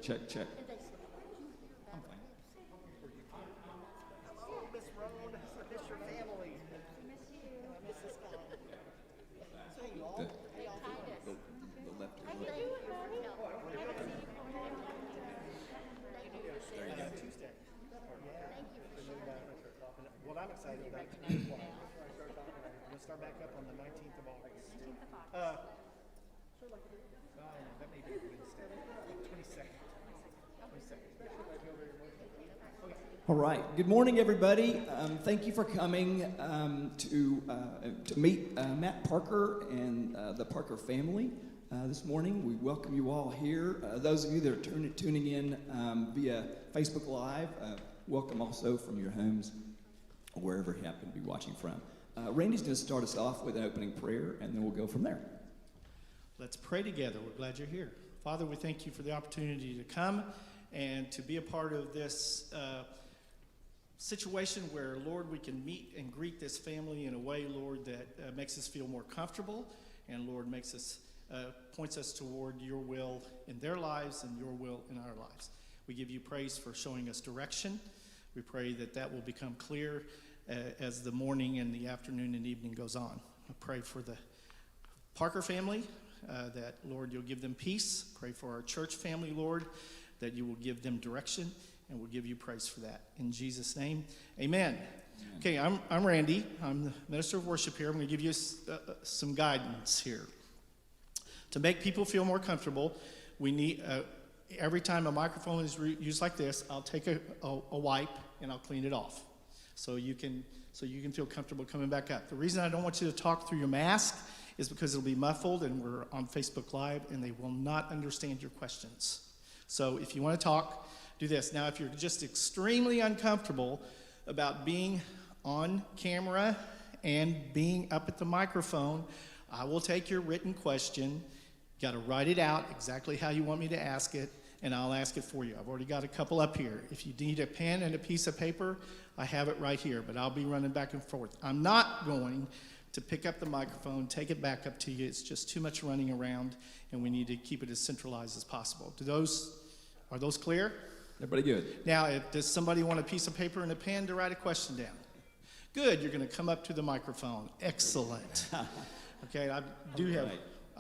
Check, check. I'm fine. Hello, Miss Roan. I miss your family. I miss this guy. Hey, y'all. The, Hey, y'all. the left. How you doing, honey? There you go. Tuesday. What I'm excited about tonight, we're going to start back up on the 19th of August. 19th of August. That may be Wednesday. 22nd. 22nd. Okay. All right. Good morning, everybody. Thank you for coming to meet Matt Parker and the Parker family this morning. We welcome you all here. Those of you that are tuning in via Facebook Live, welcome also from your homes, or wherever you happen to be watching from. Randy's going to start us off with an opening prayer, and then we'll go from there. Let's pray together. We're glad you're here. Father, we thank you for the opportunity to come and to be a part of this situation where, Lord, we can meet and greet this family in a way, Lord, that makes us feel more comfortable, and, Lord, makes us points us toward your will in their lives and your will in our lives. We give you praise for showing us direction. We pray that that will become clear as the morning and the afternoon and evening goes on. I pray for the Parker family, that, Lord, you'll give them peace. Pray for our church family, Lord, that you will give them direction, and we'll give you praise for that. In Jesus' name, amen. Okay, I'm Randy. I'm the minister of worship here. I'm going to give you some guidance here. To make people feel more comfortable, we need, every time a microphone is used like this, I'll take a wipe and I'll clean it off. So you can feel comfortable coming back up. The reason I don't want you to talk through your mask is because it'll be muffled and we're on Facebook Live and they will not understand your questions. So if you want to talk, do this. Now, if you're just extremely uncomfortable about being on camera and being up at the microphone, I will take your written question. You got to write it out exactly how you want me to ask it, and I'll ask it for you. I've already got a couple up here. If you need a pen and a piece of paper, I have it right here, but I'll be running back and forth. I'm not going to pick up the microphone, take it back up to you. It's just too much running around, and we need to keep it as centralized as possible. Are those clear? Everybody good? Now, does somebody want a piece of paper and a pen to write a question down? Good, you're going to come up to the microphone. Excellent. Okay, I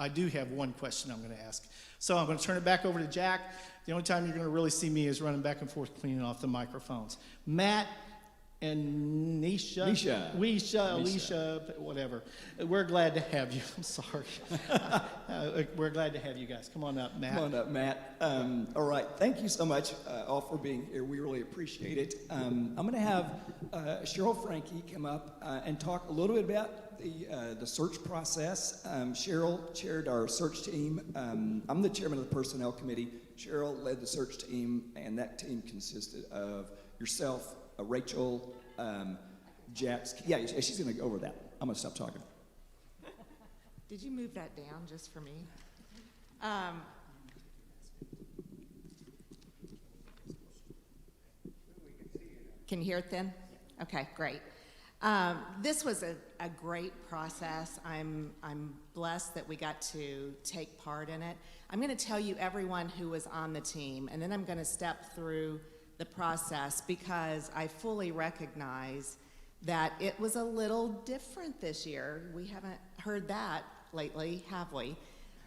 do have one question I'm going to ask. So I'm going to turn it back over to Jack. The only time you're going to really see me is running back and forth cleaning off the microphones. Matt and Alicia, whatever. We're glad to have you. I'm sorry. We're glad to have you guys. Come on up, Matt. Come on up, Matt. All right. Thank you so much all for being here. We really appreciate it. I'm going to have Cheryl Frankie come up and talk a little bit about the search process. Cheryl chaired our search team. I'm the chairman of the personnel committee. Cheryl led the search team, and that team consisted of yourself, Rachel, Jax. Yeah, she's going to go over that. I'm going to stop talking. Did you move that down just for me? Can you hear it then? Okay, great. This was a great process. I'm blessed that we got to take part in it. I'm going to tell you everyone who was on the team, and then I'm going to step through the process because I fully recognize that it was a little different this year. We haven't heard that lately, have we?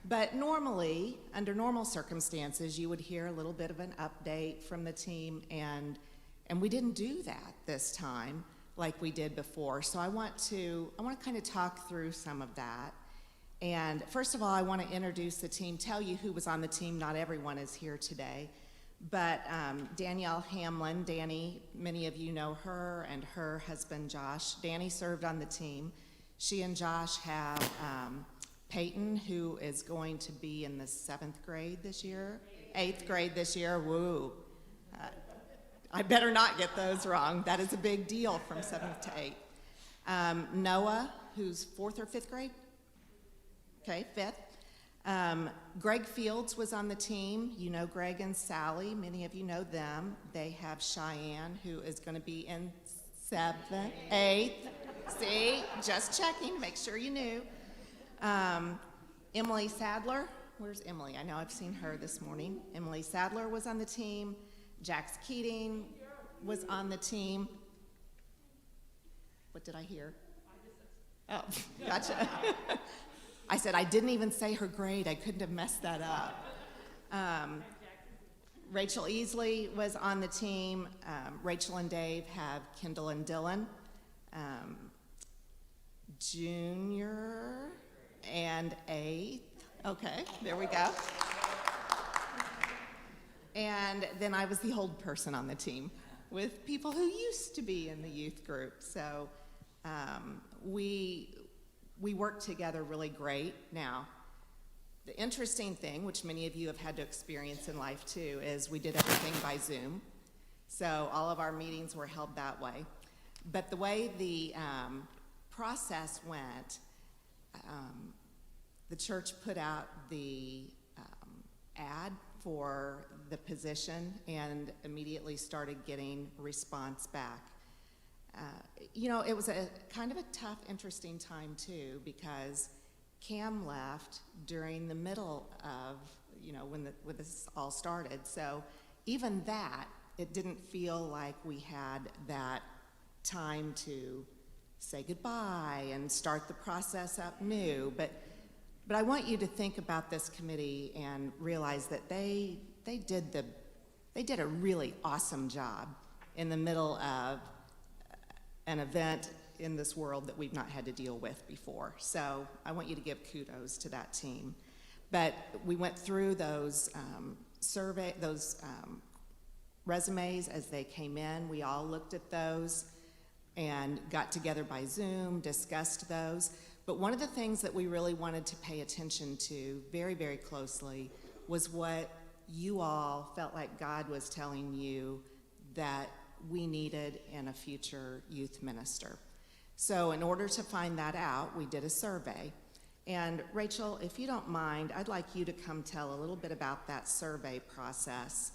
But normally, under normal circumstances, you would hear a little bit of an update from the team, and we didn't do that this time like we did before. So I want to kind of talk through some of that. And first of all, I want to introduce the team, tell you who was on the team. Not everyone is here today. But Danielle Hamlin, Danny, many of you know her and her husband Josh. Danny served on the team. She and Josh have Peyton, who is going to be in the 7th grade this year, 8th grade this year. Woo. I better not get those wrong. That is a big deal from 7th to 8th. Noah, who's 4th or 5th grade? Okay, 5th. Greg Fields was on the team. You know Greg and Sally. Many of you know them. They have Cheyenne, who is going to be in 7th, 8th. See, just checking, make sure you knew. Emily Sadler Where's Emily? I know I've seen her this morning. Emily Sadler was on the team. Jax Keating was on the team. What did I hear? Oh, gotcha. I said I didn't even say her grade. I couldn't have messed that up. Rachel Easley was on the team. Rachel and Dave have Kendall and Dylan. Junior and eighth. Okay, there we go. And then I was the old person on the team with people who used to be in the youth group. So we worked together really great. Now, the interesting thing, which many of you have had to experience in life too, is we did everything by Zoom. So all of our meetings were held that way. But the way the process went, the church put out the ad for the position and immediately started getting response back. It was a kind of a tough, interesting time too, because Cam left during the middle of, when this all started. So even that, it didn't feel like we had that time to say goodbye and start the process up new. But I want you to think about this committee and realize that they did a really awesome job in the middle of an event in this world that we've not had to deal with before. So I want you to give kudos to that team. But we went through those resumes as they came in. We all looked at those and got together by Zoom, discussed those. But one of the things that we really wanted to pay attention to very, very closely was what you all felt like God was telling you that we needed in a future youth minister. So in order to find that out, we did a survey. And Rachel, if you don't mind, I'd like you to come tell a little bit about that survey process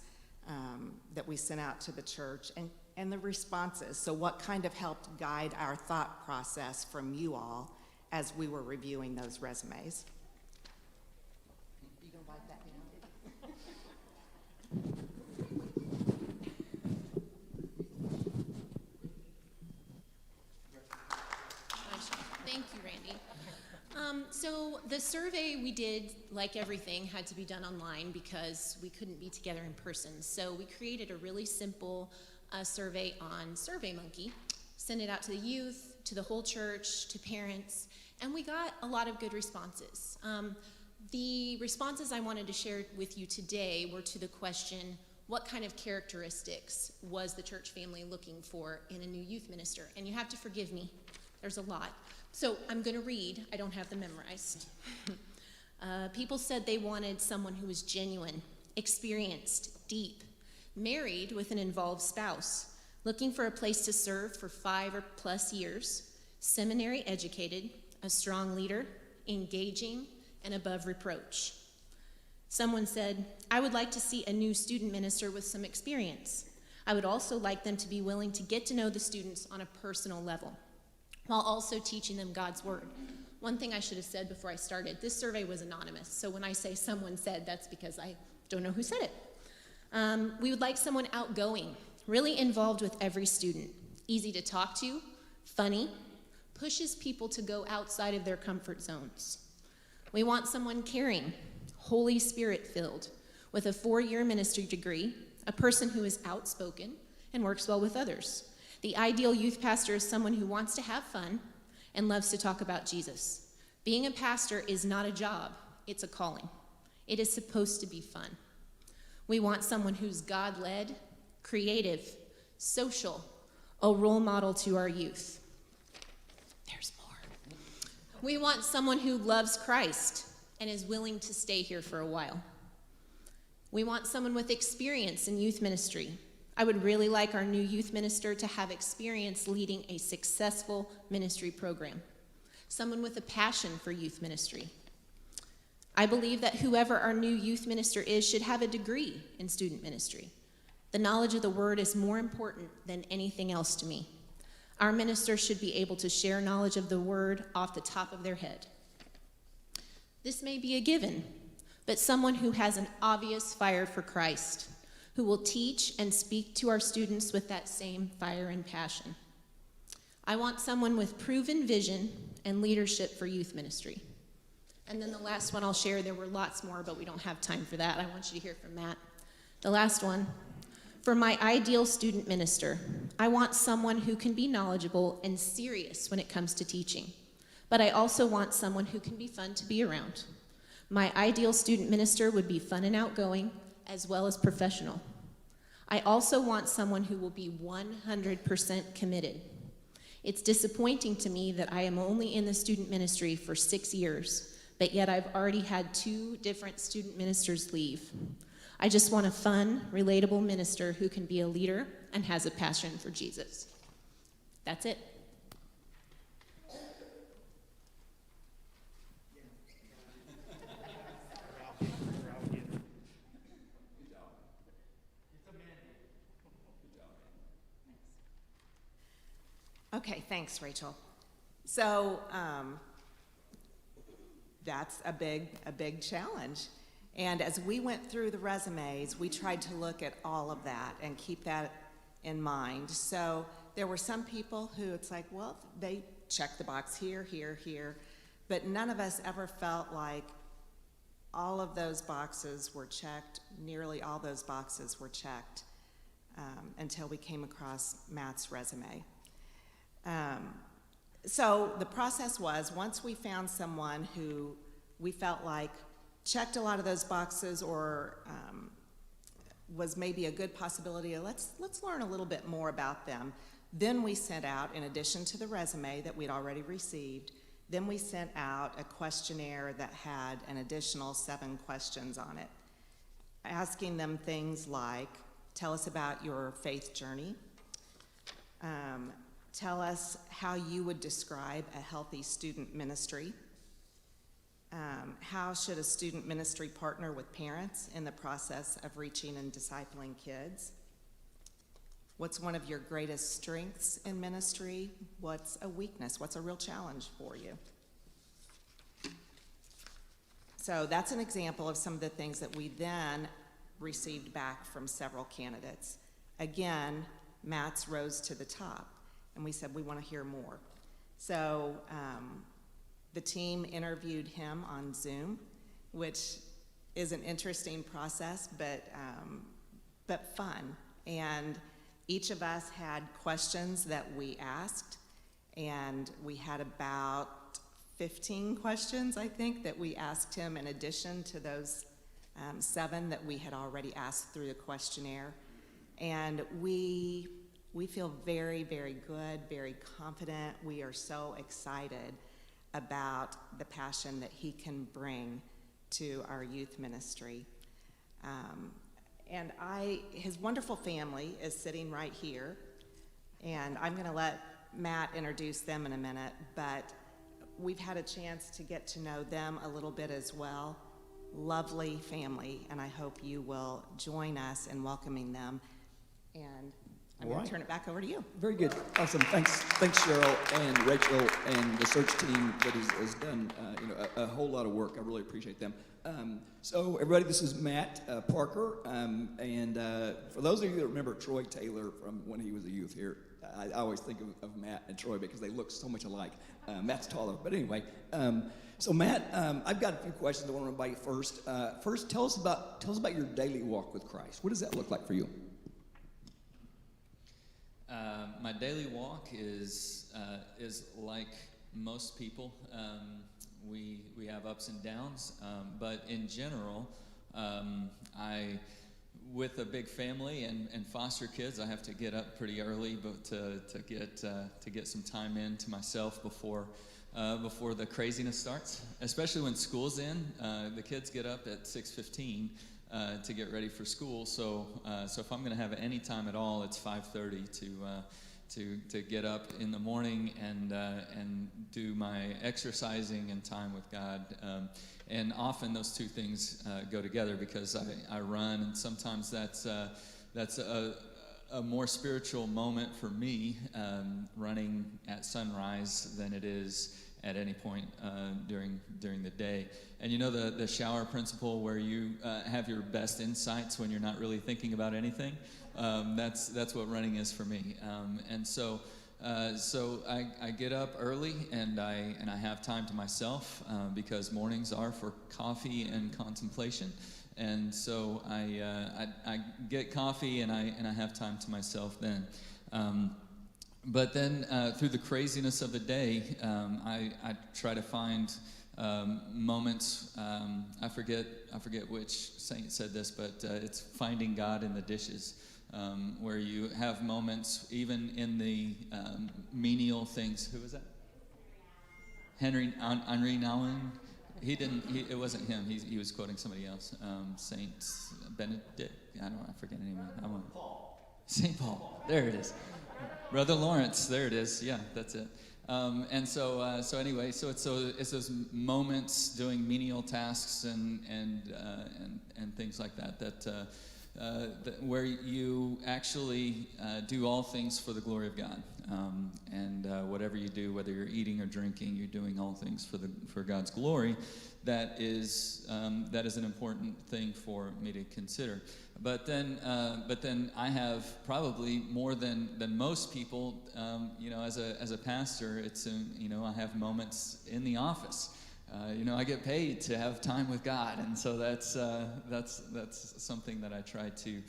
that we sent out to the church and the responses. So what kind of helped guide our thought process from you all as we were reviewing those resumes? You gonna wipe that down? Thank you, Randy. So the survey we did, like everything, had to be done online because we couldn't be together in person. So we created a really simple survey on SurveyMonkey, sent it out to the youth, to the whole church, to parents, and we got a lot of good responses. The responses I wanted to share with you today were to the question, what kind of characteristics was the church family looking for in a new youth minister? And you have to forgive me, there's a lot. So I'm going to read. I don't have them memorized. People said they wanted someone who was genuine, experienced, deep, married with an involved spouse, looking for a place to serve for 5 or plus years, seminary educated, a strong leader, engaging, and above reproach. Someone said, I would like to see a new student minister with some experience. I would also like them to be willing to get to know the students on a personal level, while also teaching them God's word. One thing I should have said before I started, this survey was anonymous, so when I say someone said, that's because I don't know who said it. We would like someone outgoing, really involved with every student, easy to talk to, funny, pushes people to go outside of their comfort zones. We want someone caring, Holy Spirit filled, with a 4-year ministry degree, a person who is outspoken and works well with others. The ideal youth pastor is someone who wants to have fun and loves to talk about Jesus. Being a pastor is not a job, it's a calling. It is supposed to be fun. We want someone who's God-led, creative, social, a role model to our youth. There's more. We want someone who loves Christ and is willing to stay here for a while. We want someone with experience in youth ministry. I would really like our new youth minister to have experience leading a successful ministry program. Someone with a passion for youth ministry. I believe that whoever our new youth minister is should have a degree in student ministry. The knowledge of the word is more important than anything else to me. Our minister should be able to share knowledge of the word off the top of their head. This may be a given, but someone who has an obvious fire for Christ, who will teach and speak to our students with that same fire and passion. I want someone with proven vision and leadership for youth ministry. And then the last one I'll share, there were lots more, but we don't have time for that. I want you to hear from Matt. The last one, for my ideal student minister, I want someone who can be knowledgeable and serious when it comes to teaching. But I also want someone who can be fun to be around. My ideal student minister would be fun and outgoing, as well as professional. I also want someone who will be 100% committed. It's disappointing to me that I am only in the student ministry for 6 years, but yet I've already had 2 different student ministers leave. I just want a fun, relatable minister who can be a leader and has a passion for Jesus. That's it. Okay, thanks, Rachel. So that's a big challenge. And as we went through the resumes, we tried to look at all of that and keep that in mind. So there were some people who it's like, well, they checked the box here, here, here, but none of us ever felt like all of those boxes were checked, nearly all those boxes were checked until we came across Matt's resume. So the process was, once we found someone who we felt like checked a lot of those boxes or was maybe a good possibility, let's learn a little bit more about them. Then we sent out, in addition to the resume that we'd already received, then we sent out a questionnaire that had an additional 7 questions on it, asking them things like, tell us about your faith journey, tell us how you would describe a healthy student ministry. How should a student ministry partner with parents in the process of reaching and discipling kids? What's one of your greatest strengths in ministry? What's a weakness? What's a real challenge for you? So that's an example of some of the things that we then received back from several candidates. Again, Matt's rose to the top, and we said we want to hear more. So the team interviewed him on Zoom, which is an interesting process, but fun. And each of us had questions that we asked, and we had about 15 questions, I think, that we asked him in addition to those 7 that we had already asked through the questionnaire. And we feel very, very good, very confident. We are so excited about the passion that he can bring to our youth ministry. And his wonderful family is sitting right here, and I'm going to let Matt introduce them in a minute, but we've had a chance to get to know them a little bit as well. Lovely family, and I hope you will join us in welcoming them. And I'm going to turn it back over to you. Very good. Awesome. Thanks, Cheryl and Rachel and the search team that has done a whole lot of work. I really appreciate them. So everybody, this is Matt Parker. And for those of you that remember Troy Taylor from when he was a youth here, I always think of Matt and Troy because they look so much alike. Matt's taller. But anyway, so Matt, I've got a few questions I want to invite you first. First, tell us about your daily walk with Christ. What does that look like for you? My daily walk is like most people. We have ups and downs, but in general, with a big family and foster kids, I have to get up pretty early, but to get some time in to myself before the craziness starts. Especially when school's in, the kids get up at 6:15. To get ready for school, so if I'm going to have any time at all, it's 5:30 to get up in the morning and do my exercising and time with God, and often those two things go together because I run, and sometimes that's a more spiritual moment for me, running at sunrise than it is at any point during the day. And you know the shower principle, where you have your best insights when you're not really thinking about anything. That's what running is for me. And so I get up early and I have time to myself because mornings are for coffee and contemplation. And so I get coffee and I have time to myself then. But then through the craziness of the day, I try to find moments. I forget which saint said this, but it's finding God in the dishes, where you have moments even in the menial things. Who was that? Henry Nouwen. It wasn't him. He was quoting somebody else. Saint Benedict. I forget anymore. Saint Paul. There it is. Brother Lawrence. There it is. Yeah, that's it. And so anyway, so it's those moments doing menial tasks and things like that where you actually do all things for the glory of God. And whatever you do, whether you're eating or drinking, you're doing all things for God's glory. That is an important thing for me to consider. But then I have probably more than most people. As a pastor, it's I have moments in the office. I get paid to have time with God, and so that's something that I try to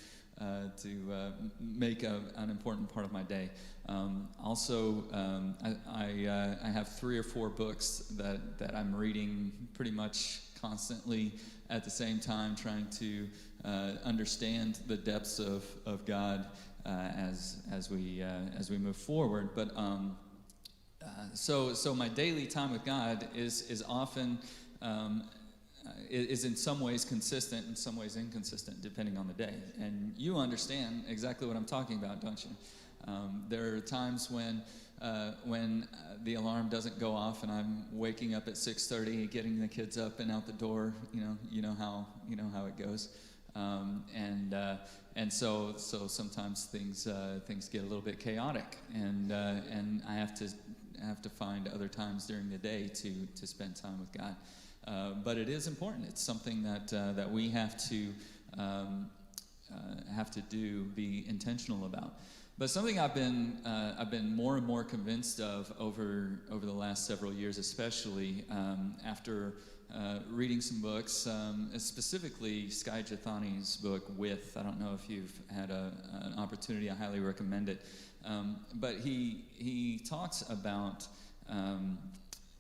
make an important part of my day. Also, I have 3 or 4 books that I'm reading pretty much constantly at the same time, trying to understand the depths of God as we move forward. But so my daily time with God is often is in some ways consistent, in some ways inconsistent, depending on the day. And you understand exactly what I'm talking about, don't you? There are times when the alarm doesn't go off and I'm waking up at 6:30, getting the kids up and out the door. You know how it goes. And so sometimes things get a little bit chaotic, and I have to find other times during the day to spend time with God. But it is important. It's something that we have to be intentional about. But something I've been more and more convinced of over the last several years, especially after reading some books, specifically Skye Jethani's book, With. I don't know if you've had an opportunity. I highly recommend it. But he talks about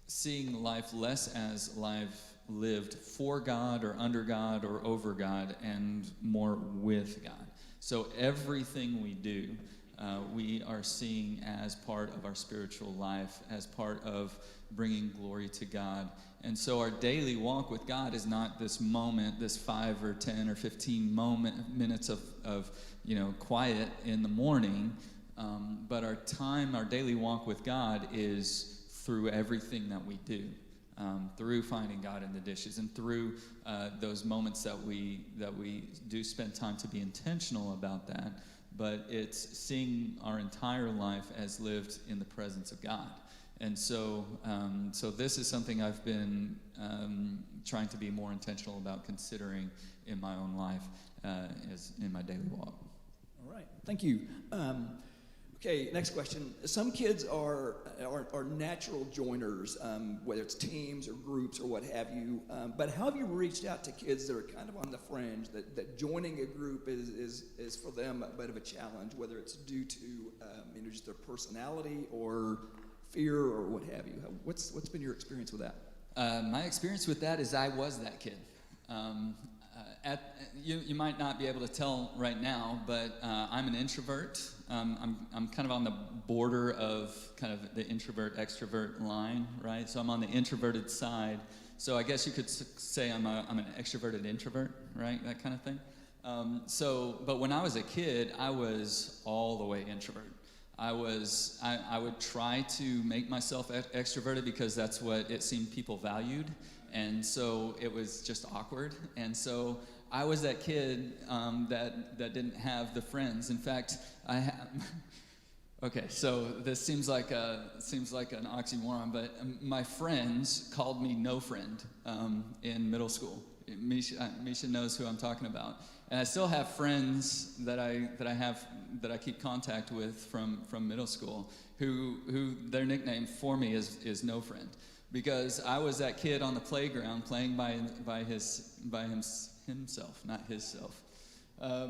seeing life less as life lived for God or under God or over God, and more with God. So everything we do, we are seeing as part of our spiritual life, as part of bringing glory to God. And so our daily walk with God is not this moment, this 5 or 10 or 15 minutes of quiet in the morning, but our daily walk with God is through everything that we do, through finding God in the dishes, and through those moments that we do spend time to be intentional about that. But it's seeing our entire life as lived in the presence of God. And so this is something I've been trying to be more intentional about considering in my own life, as in my daily walk. All right, thank you. Okay, next question. Some kids are natural joiners, whether it's teams or groups or what have you. But how have you reached out to kids that are kind of on the fringe, that joining a group is for them a bit of a challenge, whether it's due to just their personality or fear or what have you? What's been your experience with that? My experience with that is I was that kid. You might not be able to tell right now, but I'm an introvert. I'm kind of on the border of kind of the introvert-extrovert line, right? So I'm on the introverted side. So I guess you could say I'm an extroverted introvert, right? That kind of thing. But when I was a kid, I was all the way introvert. I would try to make myself extroverted because that's what it seemed people valued. And so it was just awkward. And so I was that kid that didn't have the friends. In fact, Okay, so this seems like an oxymoron, but my friends called me no friend in middle school. Misha knows who I'm talking about, and I still have friends that I keep contact with from middle school who their nickname for me is no friend, because I was that kid on the playground playing by himself, not his self.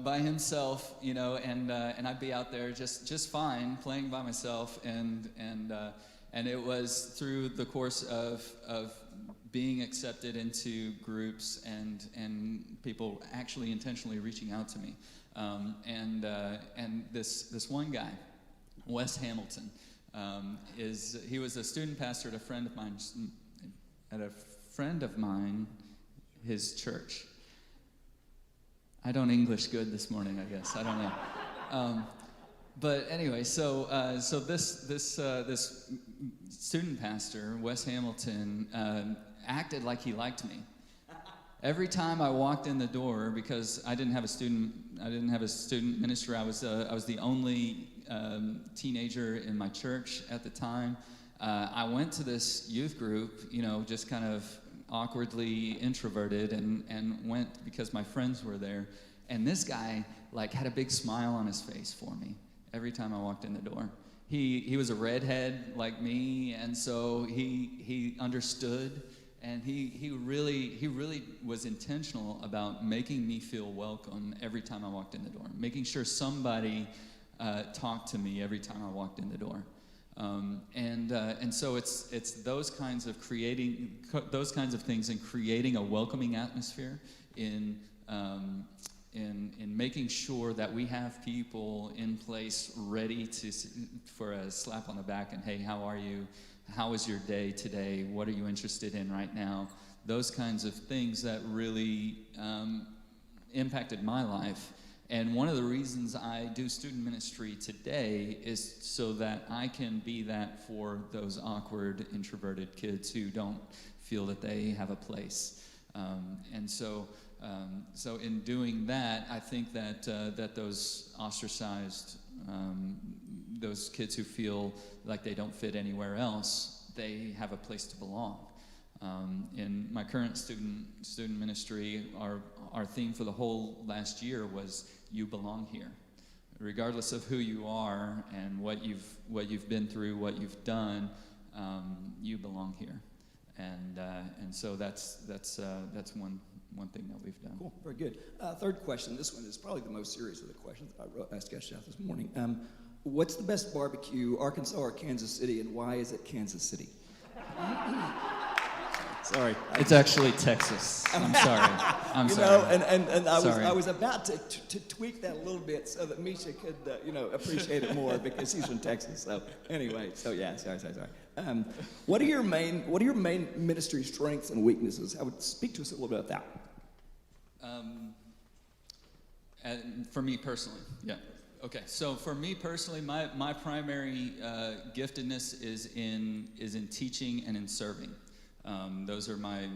By himself, you know, and I'd be out there just fine playing by myself, and it was through the course of being accepted into groups and people actually intentionally reaching out to me, and this one guy, Wes Hamilton, he was a student pastor at a friend of mine, his church. I don't English good this morning, I guess. I don't know. But anyway, so this student pastor, Wes Hamilton, acted like he liked me. Every time I walked in the door, because I didn't have a student ministry. I was the only teenager in my church at the time. I went to this youth group, you know, just kind of awkwardly introverted, and went because my friends were there, and this guy like had a big smile on his face for me every time I walked in the door. He was a redhead like me, and so he understood, and he really was intentional about making me feel welcome every time I walked in the door, making sure somebody talked to me every time I walked in the door. And so it's those kinds of things and creating a welcoming atmosphere in making sure that we have people in place ready for a slap on the back and, hey, how are you? How was your day today? What are you interested in right now? Those kinds of things that really impacted my life. And one of the reasons I do student ministry today is so that I can be that for those awkward, introverted kids who don't feel that they have a place. And so in doing that, I think that those ostracized, those kids who feel like they don't fit anywhere else, they have a place to belong. In my current student ministry, our theme for the whole last year was "You belong here," regardless of who you are and what you've been through, what you've done. You belong here, and so that's one thing that we've done. Cool, very good. Third question. This one is probably the most serious of the questions that I asked Jeff this morning. What's the best barbecue, Arkansas or Kansas City, and why is it Kansas City? Sorry. It's actually Texas. I'm sorry. I'm sorry. And I was Sorry. about to tweak that a little bit so that Misha could, appreciate it more because he's from Texas. So anyway, sorry. What are your main ministry strengths and weaknesses? I would speak to us a little bit about that. And for me personally, yeah. Okay, so for me personally, my primary giftedness is in teaching and in serving. Those are my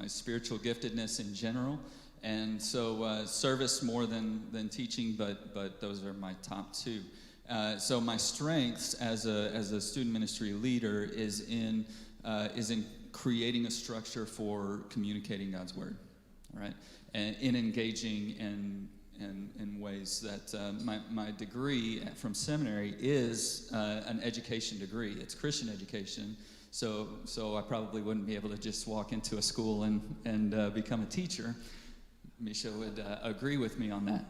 spiritual giftedness in general, and so service more than teaching, but those are my top two. So my strengths as a student ministry leader is in creating a structure for communicating God's word, all right, and in engaging in ways that my degree from seminary is an education degree. It's Christian education. So I probably wouldn't be able to just walk into a school and become a teacher. Misha would agree with me on that.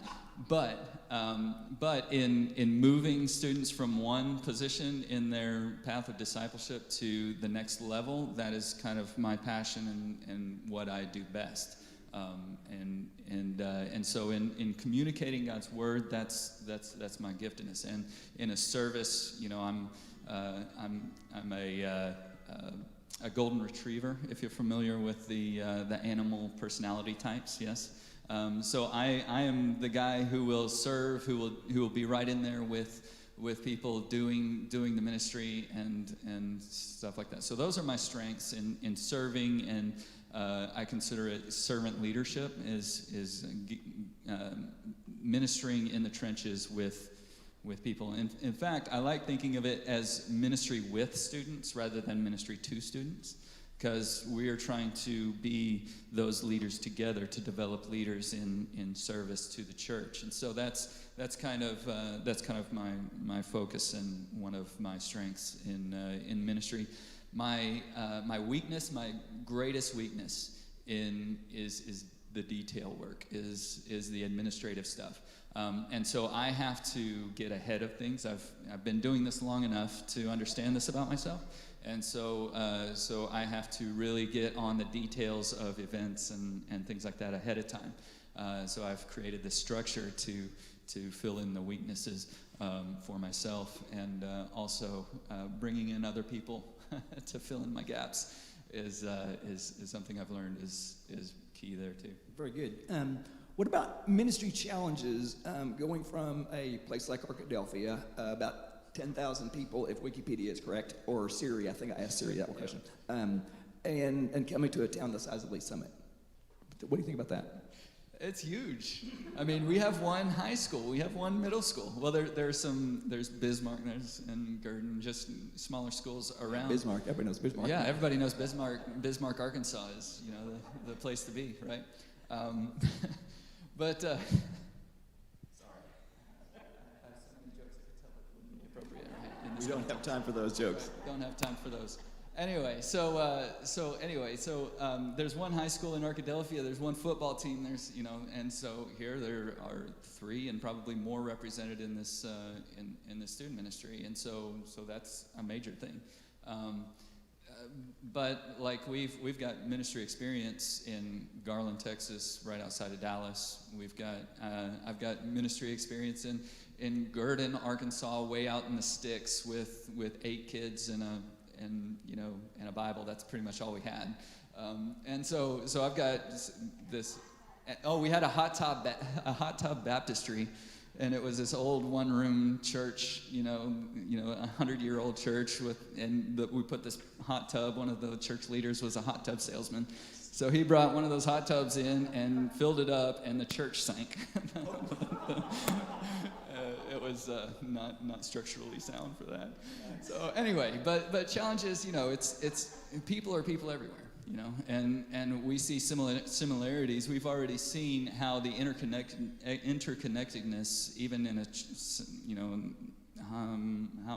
But in moving students from one position in their path of discipleship to the next level, that is kind of my passion and what I do best. And so in communicating God's word, that's my giftedness. And in a service, I'm a golden retriever, if you're familiar with the animal personality types. Yes. So I am the guy who will serve, who will be right in there with people doing the ministry and stuff like that. So those are my strengths in serving, and I consider it servant leadership is ministering in the trenches with with people. In fact, I like thinking of it as ministry with students rather than ministry to students, because we are trying to be those leaders together to develop leaders in service to the church. And so that's kind of my focus and one of my strengths in ministry. My weakness, my greatest weakness is the detail work, is the administrative stuff. And so I have to get ahead of things. I've been doing this long enough to understand this about myself. And so I have to really get on the details of events and things like that ahead of time. So I've created this structure to fill in the weaknesses for myself, and also bringing in other people to fill in my gaps is something I've learned is key there too. Very good. What about ministry challenges going from a place like Arkadelphia, about 10,000 people, if Wikipedia is correct, or Siri? I think I asked Siri that one question. And coming to a town the size of Lee Summit. What do you think about that? It's huge. I mean, we have one high school, we have one middle school. Well, there's Bismarck, and Gurdon, just smaller schools around. Bismarck, everybody knows Bismarck. Yeah, everybody knows Bismarck. Bismarck, Arkansas is, the place to be, right? But sorry, I have so many jokes I could tell that wouldn't be appropriate, right? In this We don't have time for those jokes. Don't have time for those. Anyway, so there's one high school in Arkadelphia. There's one football team. There's and so here there are 3 and probably more represented in this in the student ministry, and so that's a major thing. But like we've got ministry experience in Garland, Texas, right outside of Dallas. I've got ministry experience in Gurdon, Arkansas, way out in the sticks with 8 kids and a Bible. That's pretty much all we had. And so I've got this. Oh, we had a hot tub baptistry. And it was this old one-room church, 100-year-old church we put this hot tub. One of the church leaders was a hot tub salesman. So he brought one of those hot tubs in and filled it up, and the church sank. It was not structurally sound for that. So anyway, but challenges, it's people are people everywhere. And we see similarities. We've already seen how the interconnectedness, even in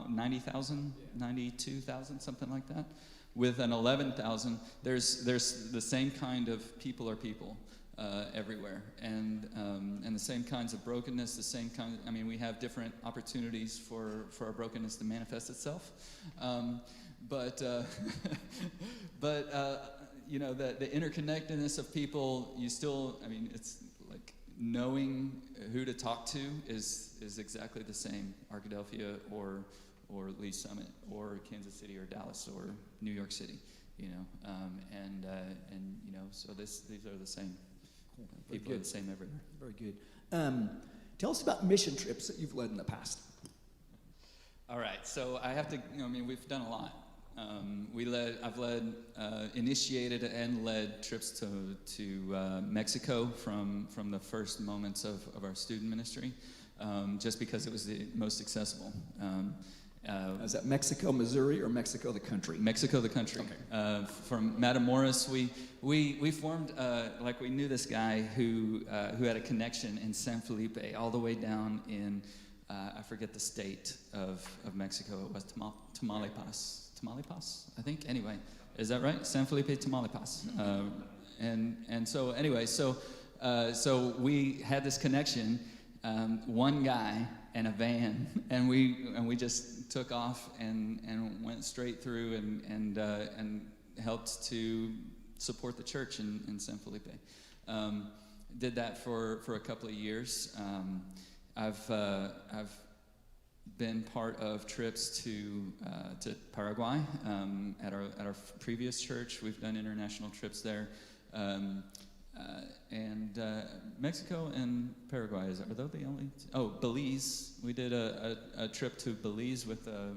90,000, 92,000, something like that, with an 11,000, there's the same kind of people are people everywhere, and the same kinds of brokenness, the same kind. We have different opportunities for our brokenness to manifest itself, but the interconnectedness of people, it's like knowing who to talk to is exactly the same, Arkadelphia or Lee Summit or Kansas City or Dallas or New York City, so these are the same. People are the same everywhere. Very good. Tell us about mission trips that you've led in the past. All right, so I have to. We've done a lot. Initiated and led trips to Mexico from the first moments of our student ministry, just because it was the most accessible. Is that Mexico, Missouri, or Mexico the country? Mexico the country. Okay. From Matamoros, we formed we knew this guy who had a connection in San Felipe, all the way down in I forget the state of Mexico. It was Tamaulipas, I think. Anyway, is that right? San Felipe, Tamaulipas. So we had this connection. One guy and a van, and we just took off and went straight through and helped to support the church in San Felipe. Did that for a couple of years. I've been part of trips to Paraguay at our previous church. We've done international trips there. And Mexico and Paraguay, are those the only? Belize. We did a trip to Belize with a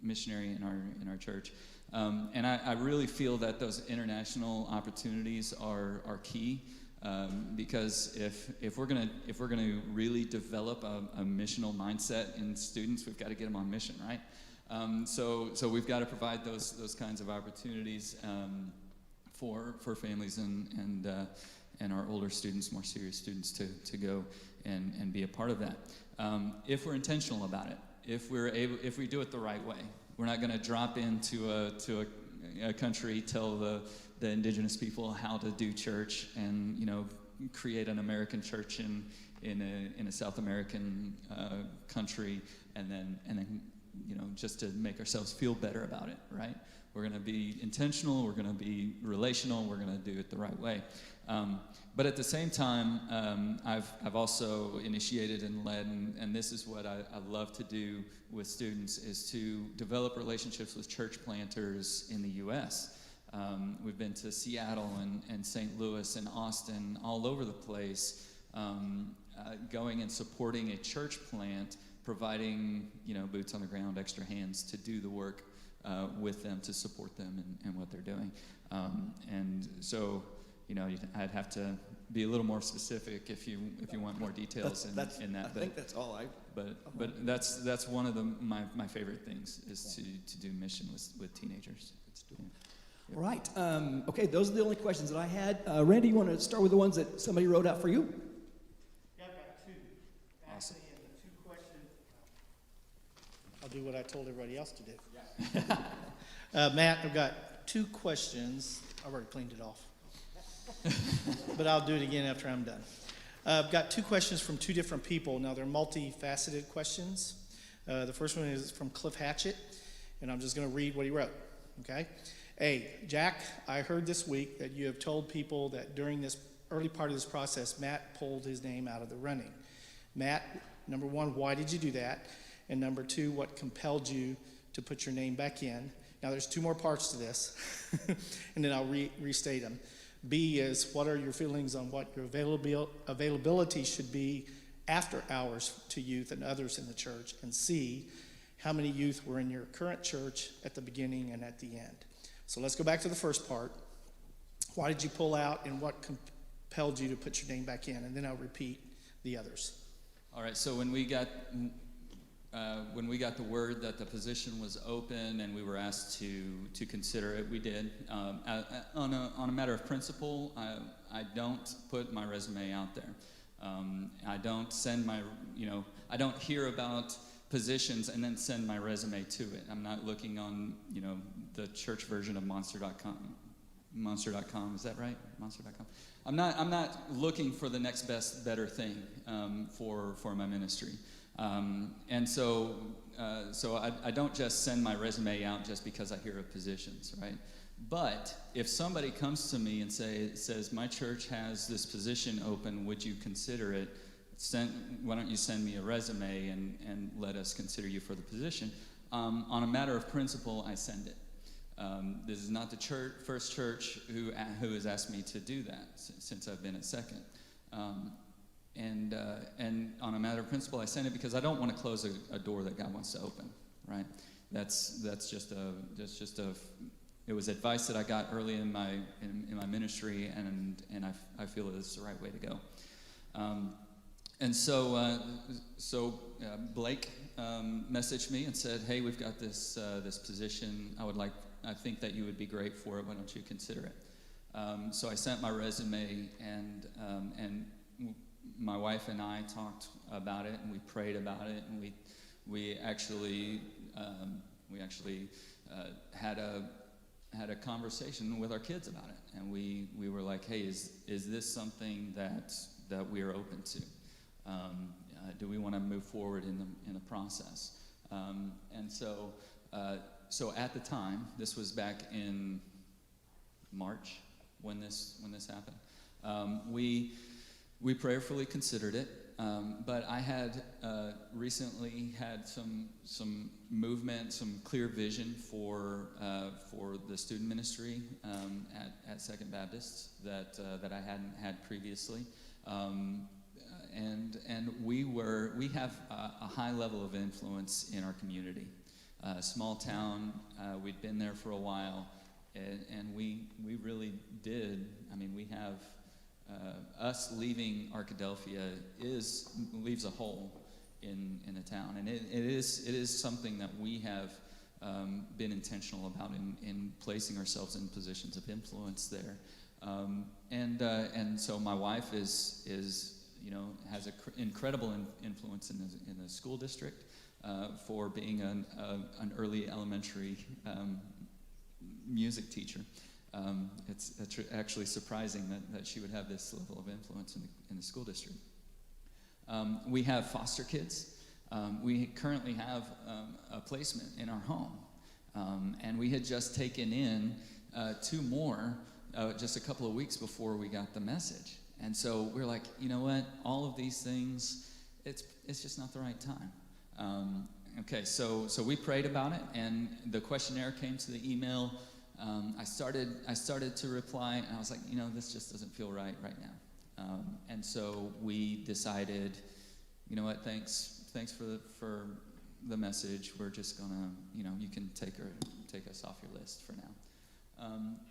missionary in our church, and I really feel that those international opportunities are key. Because if we're gonna really develop a missional mindset in students, we've got to get them on mission, right? So we've got to provide those kinds of opportunities for families and our older students, more serious students, to go and be a part of that. If we're intentional about it, if we do it the right way, we're not going to drop into a country, tell the indigenous people how to do church, and create an American church in a South American country, and then just to make ourselves feel better about it, right? We're going to be intentional. We're going to be relational. We're going to do it the right way. But at the same time, I've also initiated and led, and this is what I love to do with students, is to develop relationships with church planters in the U.S. We've been to Seattle and St. Louis and Austin, all over the place, going and supporting a church plant, providing boots on the ground, extra hands to do the work with them, to support them and what they're doing. And so, I'd have to be a little more specific if you want more details in that. I think that's all I. But that's one of my favorite things, is to do mission with teenagers. Yeah. All right. Okay, those are the only questions that I had. Randy, you want to start with the ones that somebody wrote out for you? Yeah, I've got two. Awesome. Actually, and the two questions. I'll do what I told everybody else to do. Matt, I've got two questions. I already cleaned it off. But I'll do it again after I'm done. I've got two questions from two different people. Now, they're multifaceted questions. The first one is from Cliff Hatchett, and I'm just going to read what he wrote, okay? A, Jack, I heard this week that you have told people that during this early part of this process, Matt pulled his name out of the running. Matt, number one, why did you do that? And number two, what compelled you to put your name back in? Now, there's two more parts to this, and then I'll restate them. B is, what are your feelings on what your availability should be after hours to youth and others in the church? And C, how many youth were in your current church at the beginning and at the end? So let's go back to the first part. Why did you pull out, and what compelled you to put your name back in? And then I'll repeat the others. All right, so when we got the word that the position was open and we were asked to consider it, we did. On a matter of principle, I don't put my resume out there. I don't send I don't hear about positions and then send my resume to it. I'm not looking on, the church version of Monster.com. Monster.com, is that right? Monster.com. I'm not looking for the next best, better thing for my ministry. And so I don't just send my resume out just because I hear of positions, right? But if somebody comes to me and says, my church has this position open, would you consider it? Why don't you send me a resume and let us consider you for the position? On a matter of principle, I send it. This is not the first church who has asked me to do that since I've been at Second. And on a matter of principle, I send it because I don't want to close a door that God wants to open, right? It was advice that I got early in my ministry, and I feel that it's the right way to go. And so Blake messaged me and said, "Hey, we've got this position. I think that you would be great for it. Why don't you consider it?" So I sent my resume, and my wife and I talked about it, and we prayed about it, and we actually had a conversation with our kids about it, and we were like, "Hey, is this something that we are open to? Do we want to move forward in the process?" And so at the time, this was back in March when this happened. We prayerfully considered it, but I had recently had some movement, some clear vision for the student ministry at Second Baptist that I hadn't had previously, and we have a high level of influence in our community, small town. We'd been there for a while, and we really did. I mean, we have us leaving Arkadelphia leaves a hole in the town, and it is something that we have been intentional about in placing ourselves in positions of influence there, and so my wife is has an incredible influence in the school district for being an early elementary music teacher. It's actually surprising that she would have this level of influence in the school district. We have foster kids. We currently have a placement in our home. And we had just taken in 2 more just a couple of weeks before we got the message. And so we're like, you know what? All of these things, it's just not the right time. Okay, so we prayed about it, and the questionnaire came to the email. I started to reply, and I was like, this just doesn't feel right now. And so we decided, you know what? Thanks for the message. We're just gonna, you can take us off your list for now.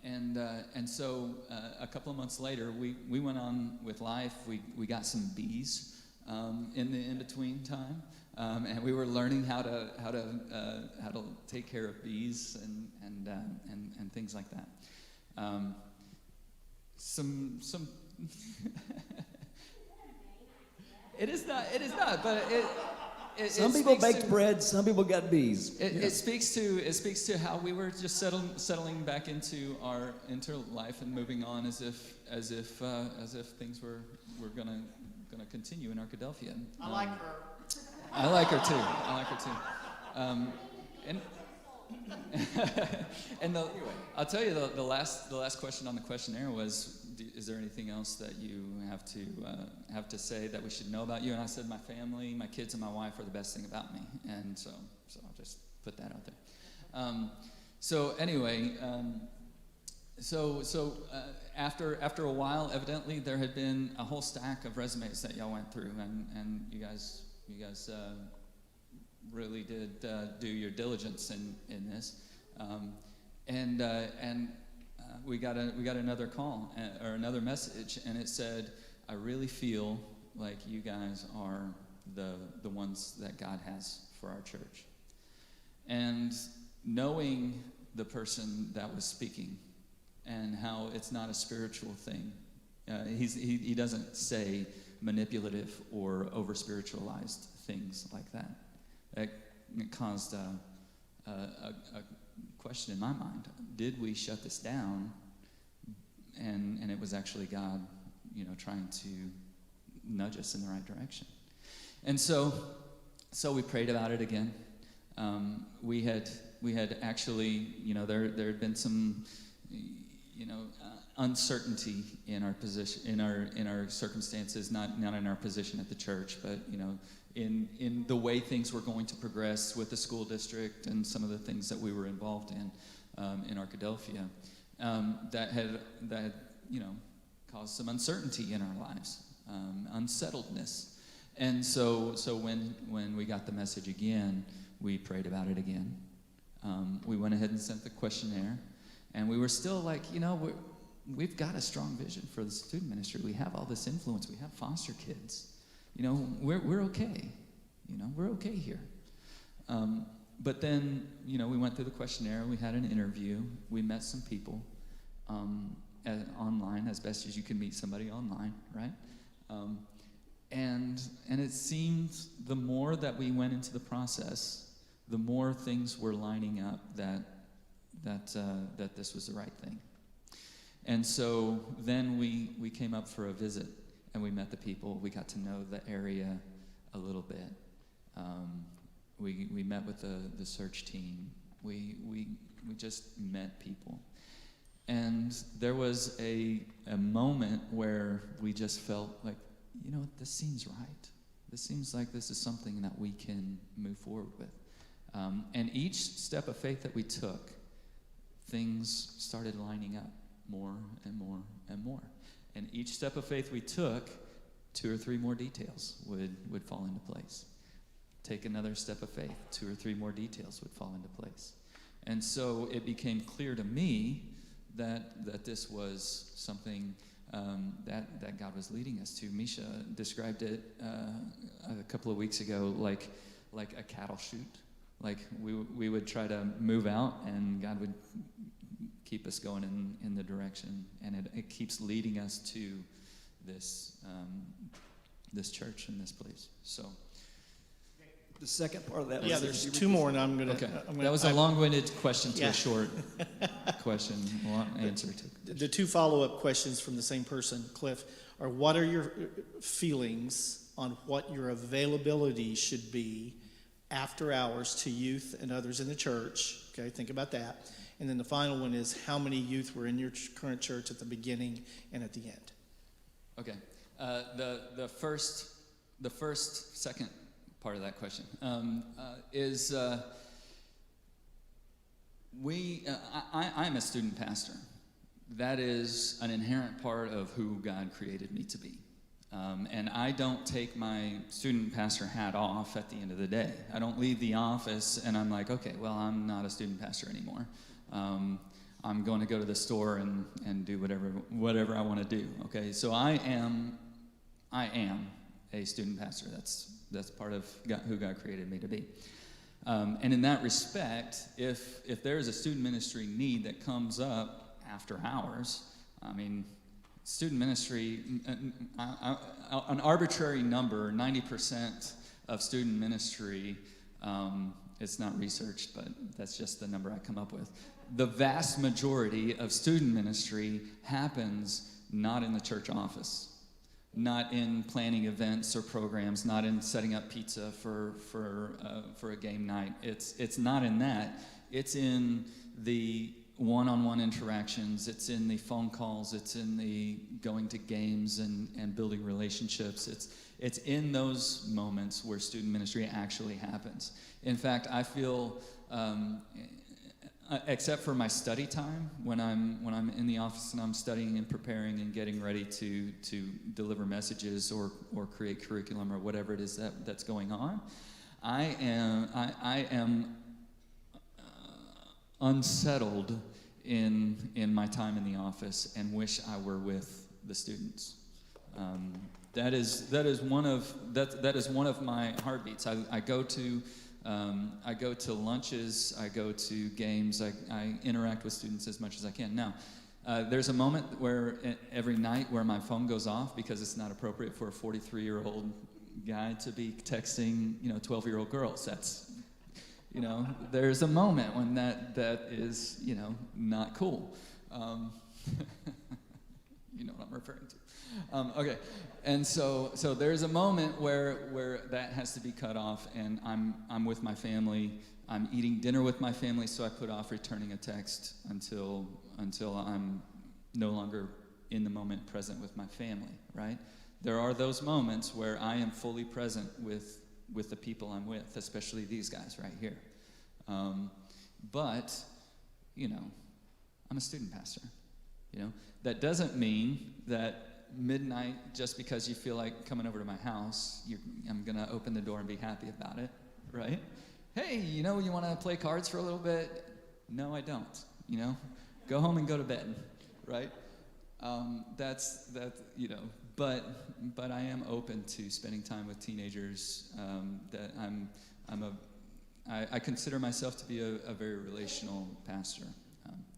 And so a couple of months later, we went on with life. We got some bees in the in-between time, and we were learning how to take care of bees and things like that. Some It is not, but Some people speaks baked to- bread, some people got bees. It speaks to how we were just settling back into life and moving on as if things were gonna continue in Arkadelphia. I like her. I like her too. And I'll tell you the last question on the questionnaire was, is there anything else that you have to say that we should know about you? And I said, my family, my kids, and my wife are the best thing about me. And so I'll just put that out there. So anyway, after a while, evidently there had been a whole stack of resumes that y'all went through, and you guys really did do your diligence in this, and we got another call or another message, and it said, I really feel like you guys are the ones that God has for our church. And knowing the person that was speaking and how it's not a spiritual thing, he doesn't say manipulative or over spiritualized things like that. It caused a question in my mind. Did we shut this down? And it was actually God, trying to nudge us in the right direction. And so we prayed about it again. We had actually, there had been some, uncertainty in our position, in our circumstances, not in our position at the church, but in the way things were going to progress with the school district and some of the things that we were involved in Arkadelphia, that had caused some uncertainty in our lives, unsettledness. And so when we got the message again, we prayed about it again. We went ahead and sent the questionnaire, and we were still like, we've got a strong vision for the student ministry. We have all this influence. We have foster kids. We're okay. We're okay here. But then, we went through the questionnaire. We had an interview. We met some people online, as best as you can meet somebody online, right? And it seemed the more that we went into the process, the more things were lining up that this was the right thing. And so then we came up for a visit, and we met the people. We got to know the area a little bit. We met with the search team. We just met people. And there was a moment where we just felt like, this seems right. This seems like this is something that we can move forward with. And each step of faith that we took, things started lining up more and more and more. And each step of faith we took, 2 or 3 more details would fall into place. Take another step of faith, 2 or 3 more details would fall into place. And so it became clear to me that this was something that God was leading us to. Misha described it a couple of weeks ago like a cattle chute. Like we would try to move out, and God would keep us going in the direction, and it keeps leading us to this this church and this place. So. The second part of that. Yeah, was, there's did you two read more, and I'm gonna. Okay, I'm gonna that was a long-winded question to Yeah. a short question, long answer to. The two follow-up questions from the same person, Cliff, are what are your feelings on what your availability should be after hours to youth and others in the church? Okay, think about that. And then the final one is how many youth were in your current church at the beginning and at the end? Okay, the second part of that question is I'm a student pastor. That is an inherent part of who God created me to be. And I don't take my student pastor hat off at the end of the day. I don't leave the office and I'm like, okay, well, I'm not a student pastor anymore. I'm going to go to the store and do whatever I want to do. Okay, so I am a student pastor. That's part of who God created me to be. And in that respect, if there is a student ministry need that comes up after hours, I mean, student ministry, an arbitrary number, 90% of student ministry, it's not researched, but that's just the number I come up with. The vast majority of student ministry happens not in the church office. Not in planning events or programs, not in setting up pizza for a game night. It's not in that. It's in the one-on-one interactions. It's in the phone calls. It's in the going to games and building relationships. It's in those moments where student ministry actually happens. In fact, I feel. Except for my study time, when I'm in the office and I'm studying and preparing and getting ready to deliver messages or create curriculum or whatever it is that's going on, I am unsettled in my time in the office and wish I were with the students. That is one of my heartbeats. I go to lunches, I go to games, I interact with students as much as I can. Now, there's a moment where every night where my phone goes off because it's not appropriate for a 43-year-old guy to be texting, 12-year-old girls. That's, there's a moment when that is, not cool. You know what I'm referring to. Okay. And so there's a moment where that has to be cut off, and I'm with my family. I'm eating dinner with my family, so I put off returning a text until I'm no longer in the moment present with my family, right? There are those moments where I am fully present with the people I'm with, especially these guys right here. But, I'm a student pastor, That doesn't mean that midnight, just because you feel like coming over to my house, I'm going to open the door and be happy about it, right? Hey, you want to play cards for a little bit? No, I don't, Go home and go to bed, right? But I am open to spending time with teenagers. That I consider myself to be a very relational pastor.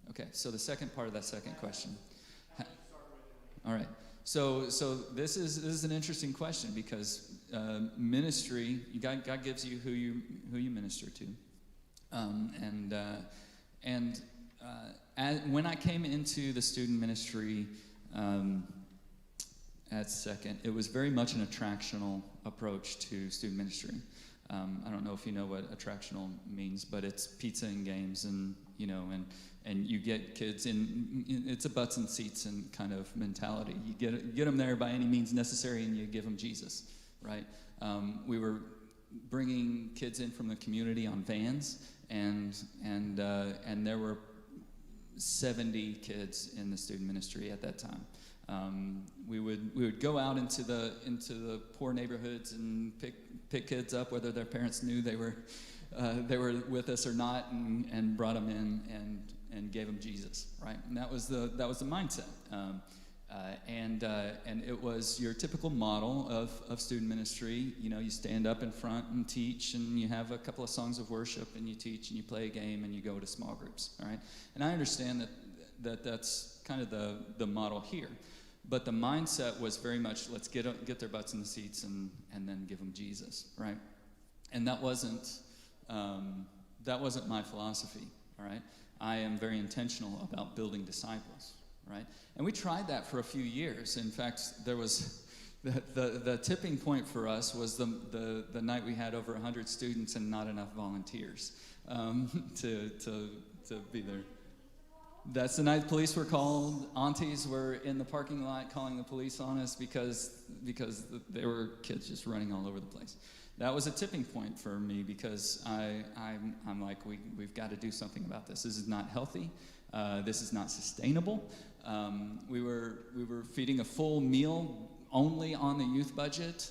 Okay, so the second part of that second question. All right. So this is an interesting question because ministry, God gives you who you minister to, when I came into the student ministry at Second, it was very much an attractional approach to student ministry. I don't know if you know what attractional means, but it's pizza and games and you get kids in, it's a butts and seats and kind of mentality. You get them there by any means necessary and you give them Jesus, right? We were bringing kids in from the community on vans and there were 70 kids in the student ministry at that time. We would go out into the poor neighborhoods and pick kids up, whether their parents knew they were with us or not, and brought them in and gave them Jesus, right? And that was the mindset. And it was your typical model of student ministry. You know, you stand up in front and teach, and you have a couple of songs of worship, and you teach, and you play a game, and you go to small groups, all right? And I understand that's kind of the model here. But the mindset was very much, let's get their butts in the seats and then give them Jesus, right? And that wasn't my philosophy, all right? I am very intentional about building disciples, right? And we tried that for a few years. In fact, there was the tipping point for us was the night we had over 100 students and not enough volunteers to be there. That's the night police were called. Aunties were in the parking lot calling the police on us because there were kids just running all over the place. That was a tipping point for me because I'm like, we've got to do something about this. This is not healthy. This is not sustainable. We were feeding a full meal only on the youth budget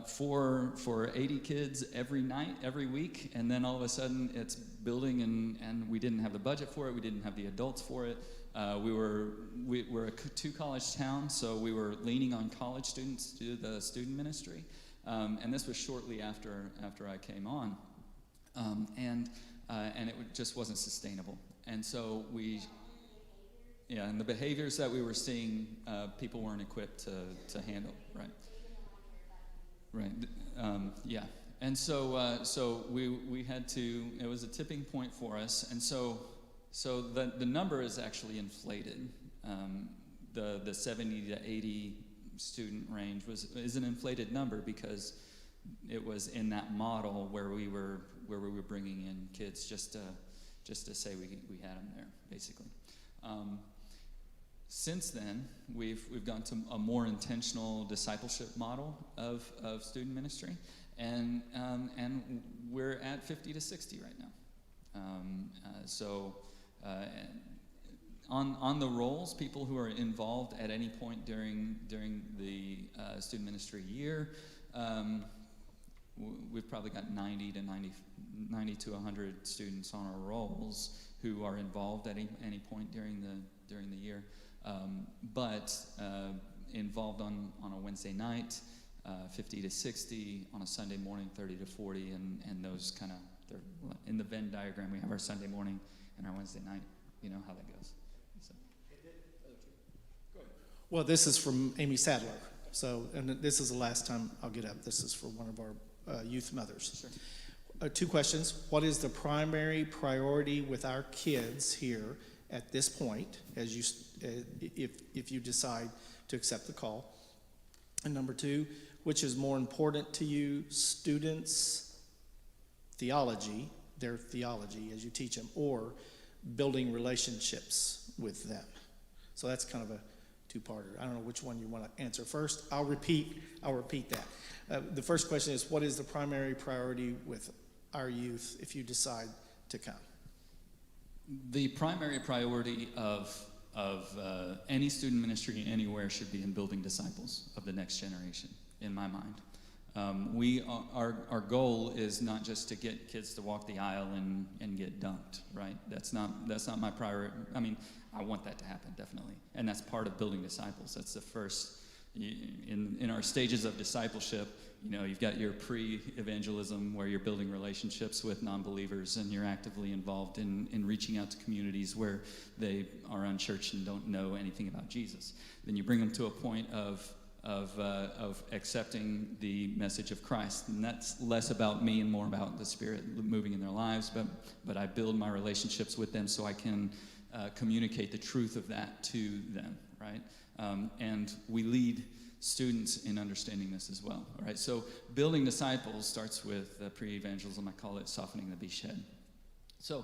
for 80 kids every night, every week, and then all of a sudden it's building, and we didn't have the budget for it. We didn't have the adults for it. We're a two-college town, so we were leaning on college students to do the student ministry, and this was shortly after I came on, and it just wasn't sustainable. And so and the behaviors that we were seeing, people weren't equipped to handle, right? Right. Yeah. And so we had to. It was a tipping point for us, and so the number is actually inflated. The 70 to 80 student range is an inflated number because it was in that model where we were bringing in kids just to say we had them there, basically. Since then, we've gone to a more intentional discipleship model of student ministry, and we're at 50 to 60 right now. On the rolls, people who are involved at any point during the student ministry year, we've probably got 90 to 100 students on our rolls who are involved at any point during the year. But involved on a Wednesday night, 50 to 60, on a Sunday morning, 30 to 40, and those kind of, in the Venn diagram, we have our Sunday morning and our Wednesday night. You know how that goes. So. Well, this is from Amy Sadler. So, and this is the last time I'll get up. This is for one of our youth mothers. Sure. 2 questions. What is the primary priority with our kids here at this point, as you, if you decide to accept the call? And number 2, which is more important to you, students' theology, their theology as you teach them, or building relationships with them? So that's kind of a 2-parter. I don't know which one you want to answer first. I'll repeat that. The first question is, what is the primary priority with our youth if you decide to come? The primary priority of any student ministry anywhere should be in building disciples of the next generation, in my mind. Our goal is not just to get kids to walk the aisle and get dunked, right? That's not my priority. I mean, I want that to happen, definitely. And that's part of building disciples. That's the first, in our stages of discipleship, you know, you've got your pre-evangelism where you're building relationships with non-believers and you're actively involved in reaching out to communities where they are unchurched and don't know anything about Jesus. Then you bring them to a point of accepting the message of Christ, and that's less about me and more about the Spirit moving in their lives. But I build my relationships with them so I can communicate the truth of that to them, right? And we lead students in understanding this as well. All right, so building disciples starts with pre-evangelism. I call it softening the beachhead. So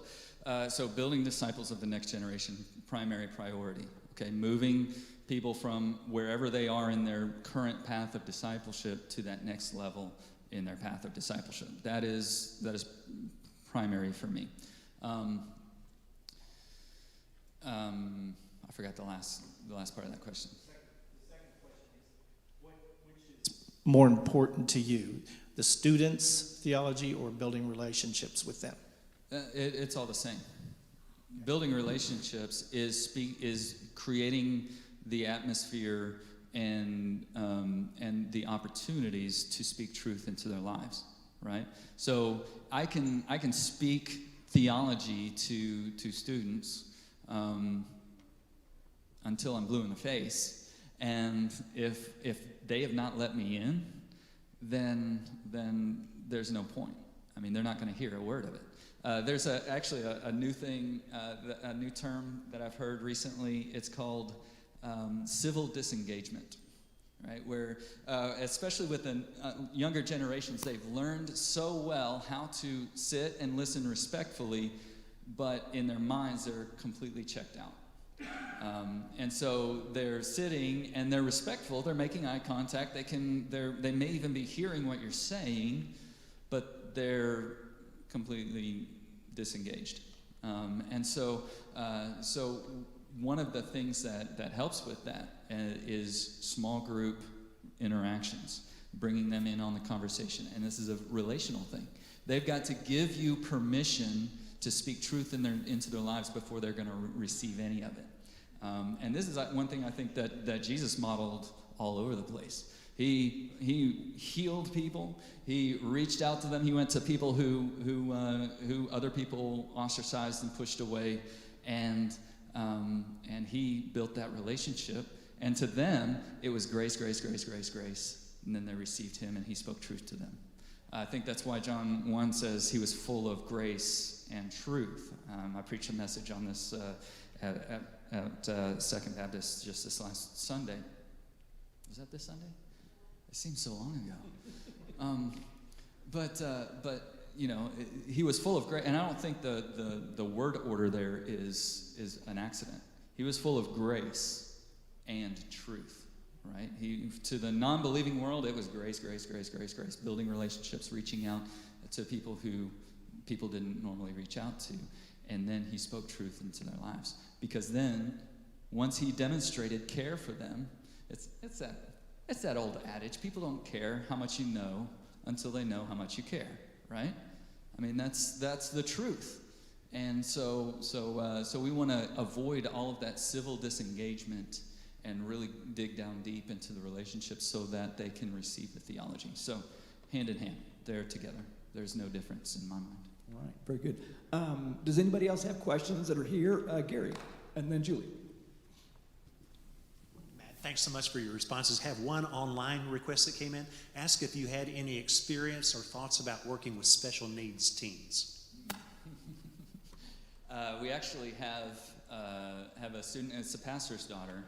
building disciples of the next generation, primary priority. Okay, moving people from wherever they are in their current path of discipleship to that next level in their path of discipleship. That is primary for me. I forgot the last part of that question. The second question is, which is more important to you, the students' theology or building relationships with them? It's all the same. Building relationships is creating the atmosphere and the opportunities to speak truth into their lives, right? So I can speak theology to students until I'm blue in the face, and if they have not let me in, then there's no point. I mean, they're not going to hear a word of it. There's actually a new thing, a new term that I've heard recently. It's called civil disengagement, right? Where, especially with the younger generations, they've learned so well how to sit and listen respectfully, but in their minds, they're completely checked out. And so they're sitting and they're respectful. They're making eye contact. They may even be hearing what you're saying, but they're completely disengaged. And so one of the things that helps with that is small group interactions, bringing them in on the conversation. And this is a relational thing. They've got to give you permission to speak truth into their lives before they're going to receive any of it. And this is one thing I think that Jesus modeled all over the place. He healed people. He reached out to them. He went to people who other people ostracized and pushed away, and he built that relationship. And to them, it was grace, grace, grace, grace, grace. And then they received him, and he spoke truth to them. I think that's why John 1 says he was full of grace and truth. I preached a message on this at Second Baptist just this last Sunday. Was that this Sunday? It seems so long ago. But you know, he was full of grace, and I don't think the word order there is an accident. He was full of grace and truth, right? To the non-believing world, it was grace, grace, grace, grace, grace, building relationships, reaching out to people who people didn't normally reach out to, and then he spoke truth into their lives. Because then, once he demonstrated care for them, it's that old adage: people don't care how much you know until they know how much you care, right? I mean, that's the truth. And so we want to avoid all of that civil disengagement and really dig down deep into the relationships so that they can receive the theology. So, hand in hand, they're together. There's no difference in my mind. All right, very good. Does anybody else have questions that are here? Gary, and then Julie. Matt, thanks so much for your responses. Have one online request that came in. Ask if you had any experience or thoughts about working with special needs teens. We actually have a student, it's a pastor's daughter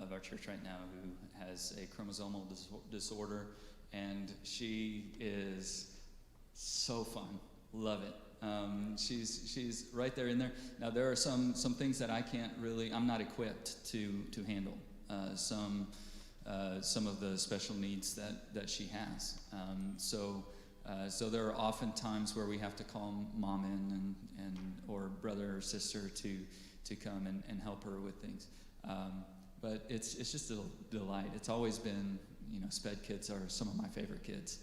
of our church right now, who has a chromosomal disorder, and she is so fun. Love it. She's right there in there. Now there are some things that I'm not equipped to handle. Some of the special needs that she has. So there are often times where we have to call mom in and or brother or sister to come and help her with things. But it's just a delight. It's always been, SPED kids are some of my favorite kids.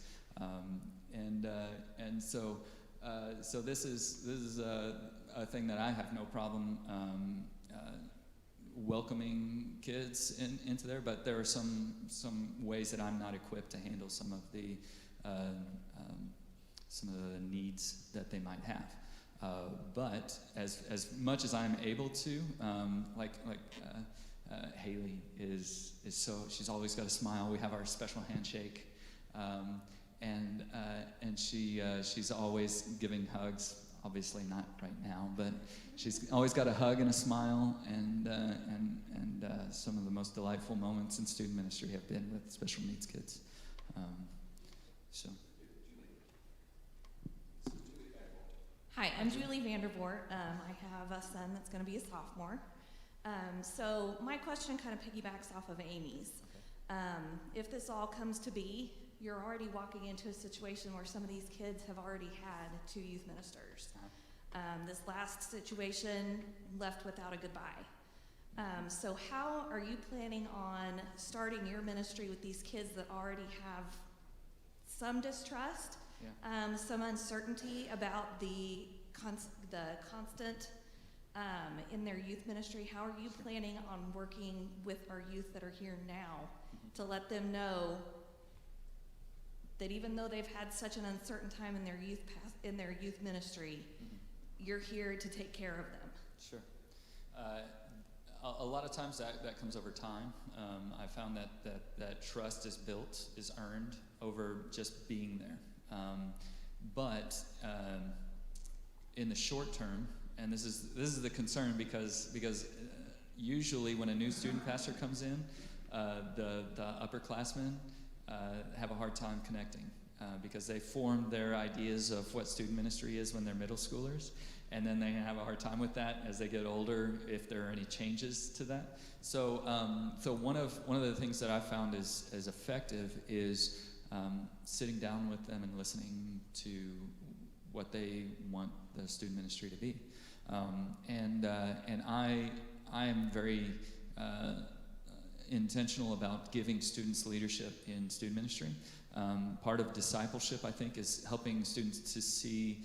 So this is a thing that I have no problem welcoming kids into there, but there are some ways that I'm not equipped to handle some of the needs that they might have. But as much as I'm able to, Haley is so, she's always got a smile. We have our special handshake. And she's always giving hugs. Obviously not right now, but she's always got a hug and a smile. And some of the most delightful moments in student ministry have been with special needs kids. Hi, I'm Julie Vandervoort. I have a son that's going to be a sophomore. So my question kind of piggybacks off of Amy's. If this all comes to be, you're already walking into a situation where some of these kids have already had 2 youth ministers. This last situation left without a goodbye. So how are you planning on starting your ministry with these kids that already have some distrust, some uncertainty about the constant in their youth ministry. How are you planning on working with our youth that are here now to let them know that even though they've had such an uncertain time in their youth ministry, you're here to take care of them? Sure. A lot of times that comes over time. I found that trust is built, is earned over just being there. But in the short term, and this is the concern because usually when a new student pastor comes in, the upperclassmen have a hard time connecting because they formed their ideas of what student ministry is when they're middle schoolers, and then they have a hard time with that as they get older if there are any changes to that. So one of the things that I found is effective is sitting down with them and listening to what they want the student ministry to be. And I am very intentional about giving students leadership in student ministry. Part of discipleship, I think, is helping students to see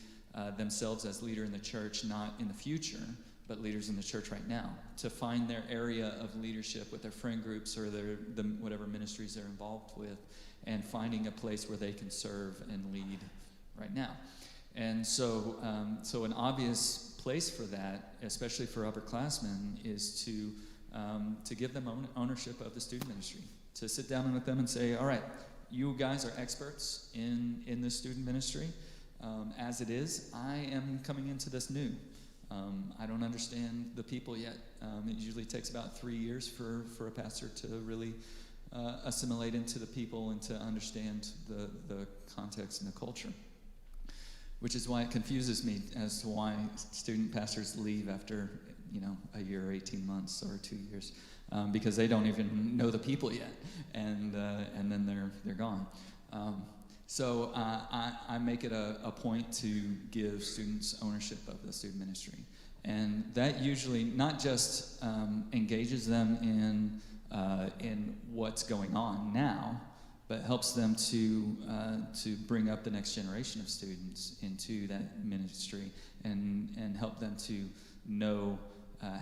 themselves as leader in the church, not in the future, but leaders in the church right now, to find their area of leadership with their friend groups or whatever ministries they're involved with, and finding a place where they can serve and lead right now. And so an obvious place for that, especially for upperclassmen, is to give them ownership of the student ministry, to sit down with them and say, all right, you guys are experts in this student ministry. As it is, I am coming into this new. I don't understand the people yet. It usually takes about 3 years for a pastor to really assimilate into the people and to understand the context and the culture. Which is why it confuses me as to why student pastors leave after, a year or 18 months or 2 years, because they don't even know the people yet, and then they're gone. So I make it a point to give students ownership of the student ministry, and that usually not just engages them in what's going on now, but helps them to bring up the next generation of students into that ministry and help them to know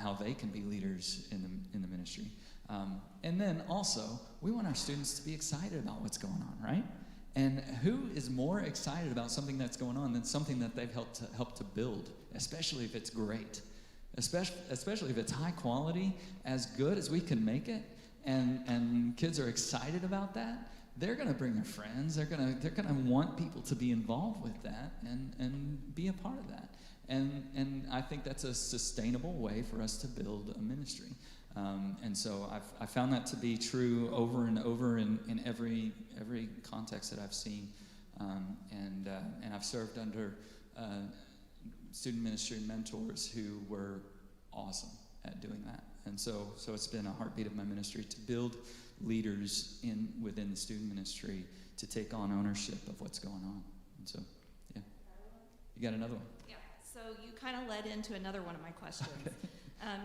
how they can be leaders in the ministry. And then also, we want our students to be excited about what's going on, right? And who is more excited about something that's going on than something that they've helped to build, especially if it's great, especially if it's high quality, as good as we can make it, and kids are excited about that. They're going to bring their friends. They're going to want people to be involved with that and be a part of that. And I think that's a sustainable way for us to build a ministry. And so I found that to be true over and over in every context that I've seen. And I've served under student ministry mentors who were awesome at doing that. And so it's been a heartbeat of my ministry to build leaders within the student ministry to take on ownership of what's going on. And so, yeah. You got another one? Yeah, so you kind of led into another one of my questions.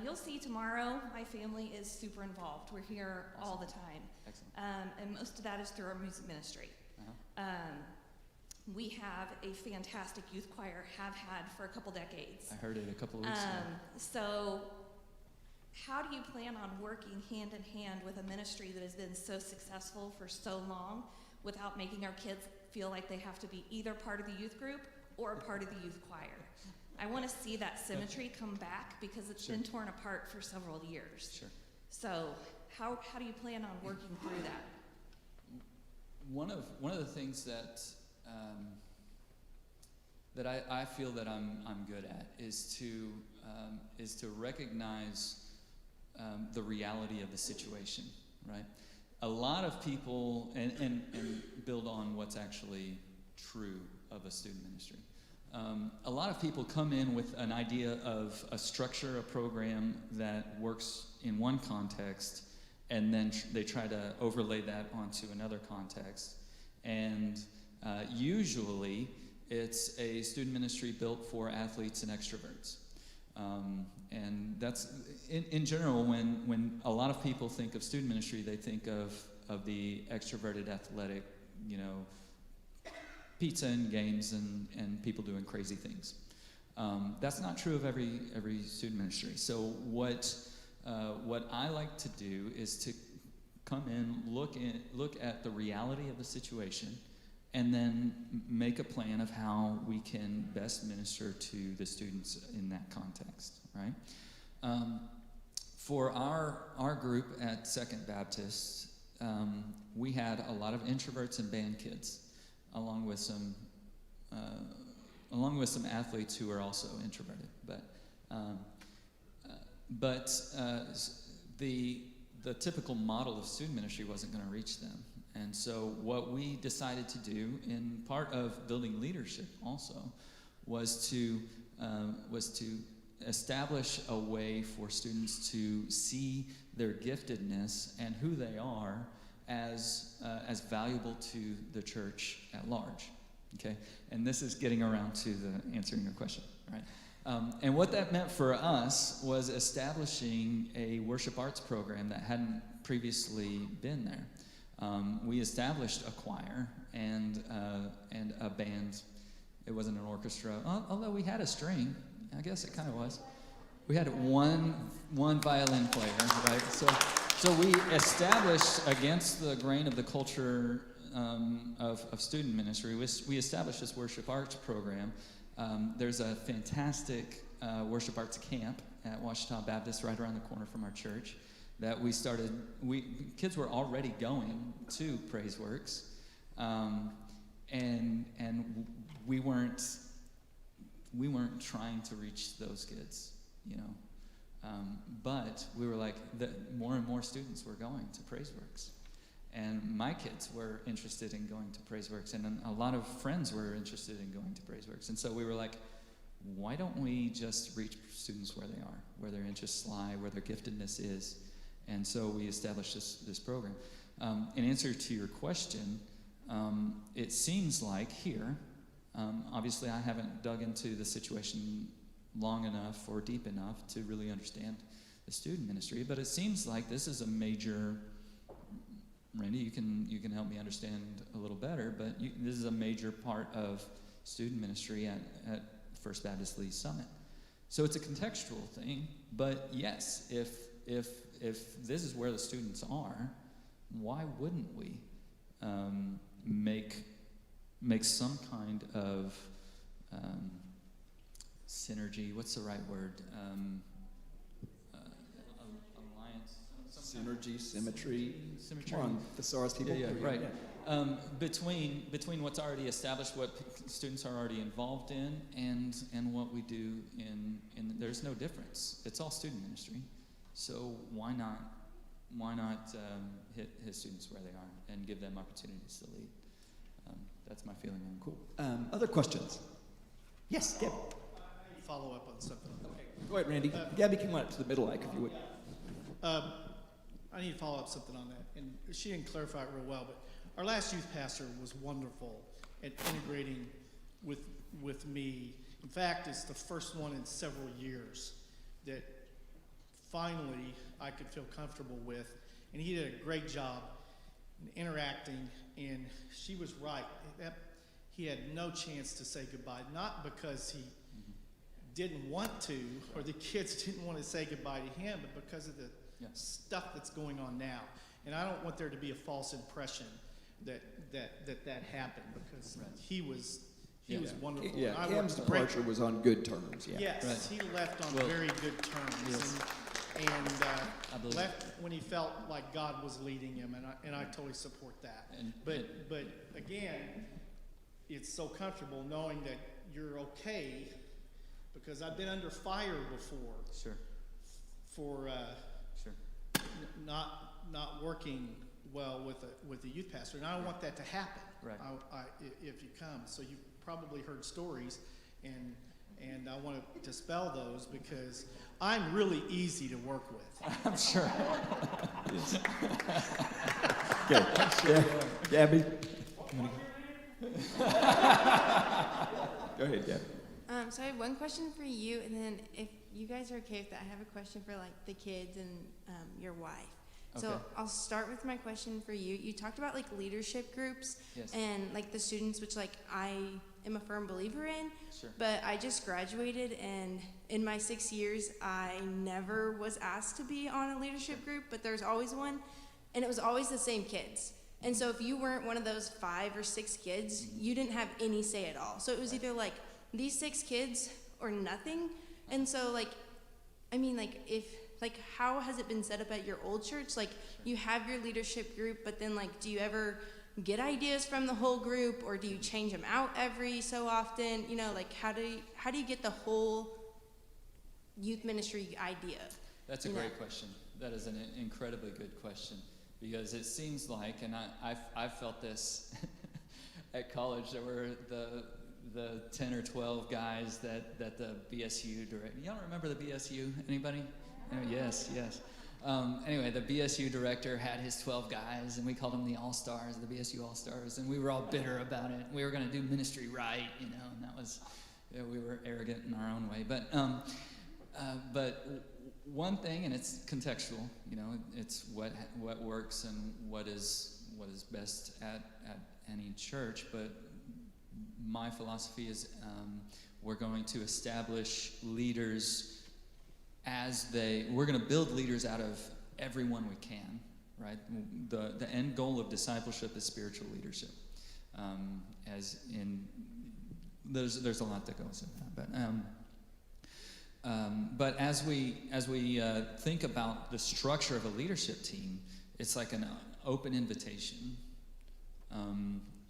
You'll see tomorrow, my family is super involved. We're here all the time. Excellent. And most of that is through our music ministry. Uh-huh. We have a fantastic youth choir, have had for a couple decades. I heard it a couple of weeks ago. So how do you plan on working hand in hand with a ministry that has been so successful for so long without making our kids feel like they have to be either part of the youth group or a part of the youth choir? I want to see that symmetry come back because it's been torn apart for several years. Sure. So how do you plan on working through that? One of the things that I feel that I'm good at is to recognize the reality of the situation, right? A lot of people, and build on what's actually true of a student ministry. A lot of people come in with an idea of a structure, a program that works in one context, and then they try to overlay that onto another context. And usually, it's a student ministry built for athletes and extroverts. And that's, in general, when a lot of people think of student ministry, they think of the extroverted athletic, pizza and games and people doing crazy things. That's not true of every student ministry. So what I like to do is to come in, look at the reality of the situation, and then make a plan of how we can best minister to the students in that context, right? For our group at Second Baptist, we had a lot of introverts and band kids, along with some athletes who are also introverted. But the typical model of student ministry wasn't going to reach them. And so what we decided to do, in part of building leadership also, was to establish a way for students to see their giftedness and who they are as valuable to the church at large. Okay, and this is getting around to the answering your question, right? And what that meant for us was establishing a worship arts program that hadn't previously been there. We established a choir and a band. It wasn't an orchestra, although we had a string. I guess it kind of was. We had one violin player, right? So we established, against the grain of the culture of student ministry, we established this worship arts program. There's a fantastic worship arts camp at Ouachita Baptist right around the corner from our church that we started. Kids were already going to PraiseWorks, and we weren't trying to reach those kids, you know. But we were like, more and more students were going to PraiseWorks. And my kids were interested in going to PraiseWorks, and then a lot of friends were interested in going to PraiseWorks. And so we were like, why don't we just reach students where they are, where their interests lie, where their giftedness is? And so we established this program. In answer to your question, it seems like here, obviously I haven't dug into the situation long enough or deep enough to really understand the student ministry, but it seems like this is a major, Randy, you can help me understand a little better, but this is a major part of student ministry at First Baptist Lee Summit. So it's a contextual thing, but yes, if this is where the students are, why wouldn't we make some kind of synergy? What's the right word? Alliance. Synergy, symmetry. Symmetry. Come on, thesaurus people. Yeah, right. Between what's already established, what students are already involved in, and what we do in there's no difference. It's all student ministry. So why not hit students where they are and give them opportunities to lead? That's my feeling on it. Cool. Other questions? Yes, Gabby. Follow up on something. Okay. Go ahead, Randy. Gabby, come on up to the middle, if you would. I need to follow up something on that. And she didn't clarify it real well, but our last youth pastor was wonderful at integrating with me. In fact, it's the first one in several years that finally I could feel comfortable with. And he did a great job in interacting, and she was right. He had no chance to say goodbye, not because he didn't want to, or the kids didn't want to say goodbye to him, but because of the stuff that's going on now. And I don't want there to be a false impression that happened, because he was wonderful. Yeah, I Cam's worked great. departure was on good terms. Yeah. Yes, Right. he left on Well, very good terms, yes. and I believe left when he felt like God was leading him, and I totally support that. But again, it's so comfortable knowing that you're okay, because I've been under fire before. Sure. For Sure. not working well with the youth pastor, and I don't want that to happen. Right. If you come, so you probably heard stories, and I want to dispel those, because I'm really easy to work with. I'm sure. Good. Yeah. Gabby. Go ahead, Gabby. So I have one question for you, and then if you guys are okay with that, I have a question for like the kids and your wife. So Okay. I'll start with my question for you. You talked about like leadership groups Yes. and like the students, which like I am a firm believer in. Sure. But I just graduated, and in my 6 years, I never was asked to be on a leadership group, but there's always one, and it was always the same kids. And so if you weren't one of those 5 or 6 kids, you didn't have any say at all. So it was either like these 6 kids or nothing. And so like, I mean, like if, like how has it been set up at your old church? Like you have your leadership group, but then like, do you ever get ideas from the whole group, or do you change them out every so often? You know, like how do you get the whole youth ministry idea? That's a You know? great question. That is an incredibly good question, because it seems like, and I've felt this at college, there were the 10 or 12 guys that the BSU director. Y'all remember the BSU? Anybody? Oh, yes. Anyway, the BSU director had his 12 guys, and we called them the All-Stars, the BSU All-Stars, and we were all bitter about it. We were going to do ministry right, you know, and that was, we were arrogant in our own way. But one thing, and it's contextual, you know, it's what works and what is best at any church. But my philosophy is we're going to establish leaders we're going to build leaders out of everyone we can, right? The end goal of discipleship is spiritual leadership. There's a lot that goes in that, but as we think about the structure of a leadership team, it's like an open invitation,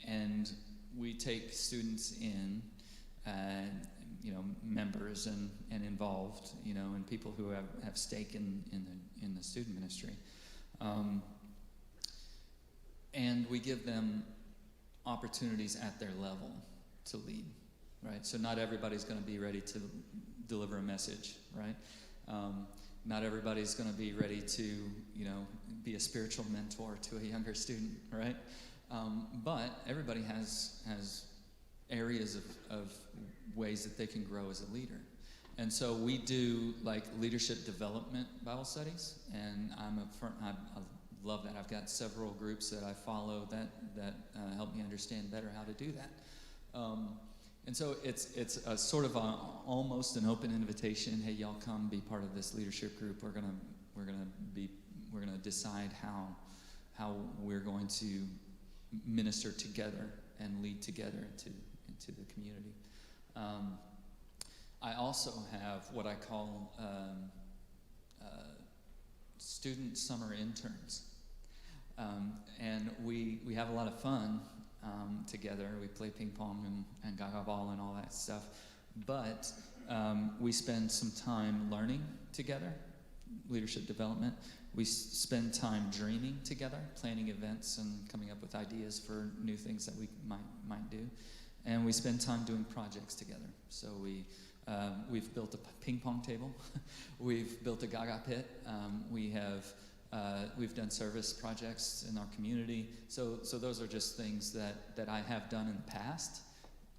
and we take students in, you know, members and involved, you know, and people who have stake in the student ministry, and we give them opportunities at their level to lead, right? So not everybody's going to be ready to deliver a message, right? Not everybody's going to be ready to, you know, be a spiritual mentor to a younger student, right? But everybody has areas of ways that they can grow as a leader. And so we do like leadership development Bible studies, and I love that. I've got several groups that I follow that help me understand better how to do that. And so it's a sort of almost an open invitation. Hey, y'all come be part of this leadership group. We're gonna decide how we're going to minister together and lead together into the community. I also have what I call student summer interns, and we have a lot of fun together. We play ping pong and gaga ball and all that stuff, but we spend some time learning together, leadership development. We spend time dreaming together, planning events and coming up with ideas for new things that we might do. And we spend time doing projects together. So we've built a ping pong table. We've built a gaga pit. We've done service projects in our community. So those are just things that I have done in the past.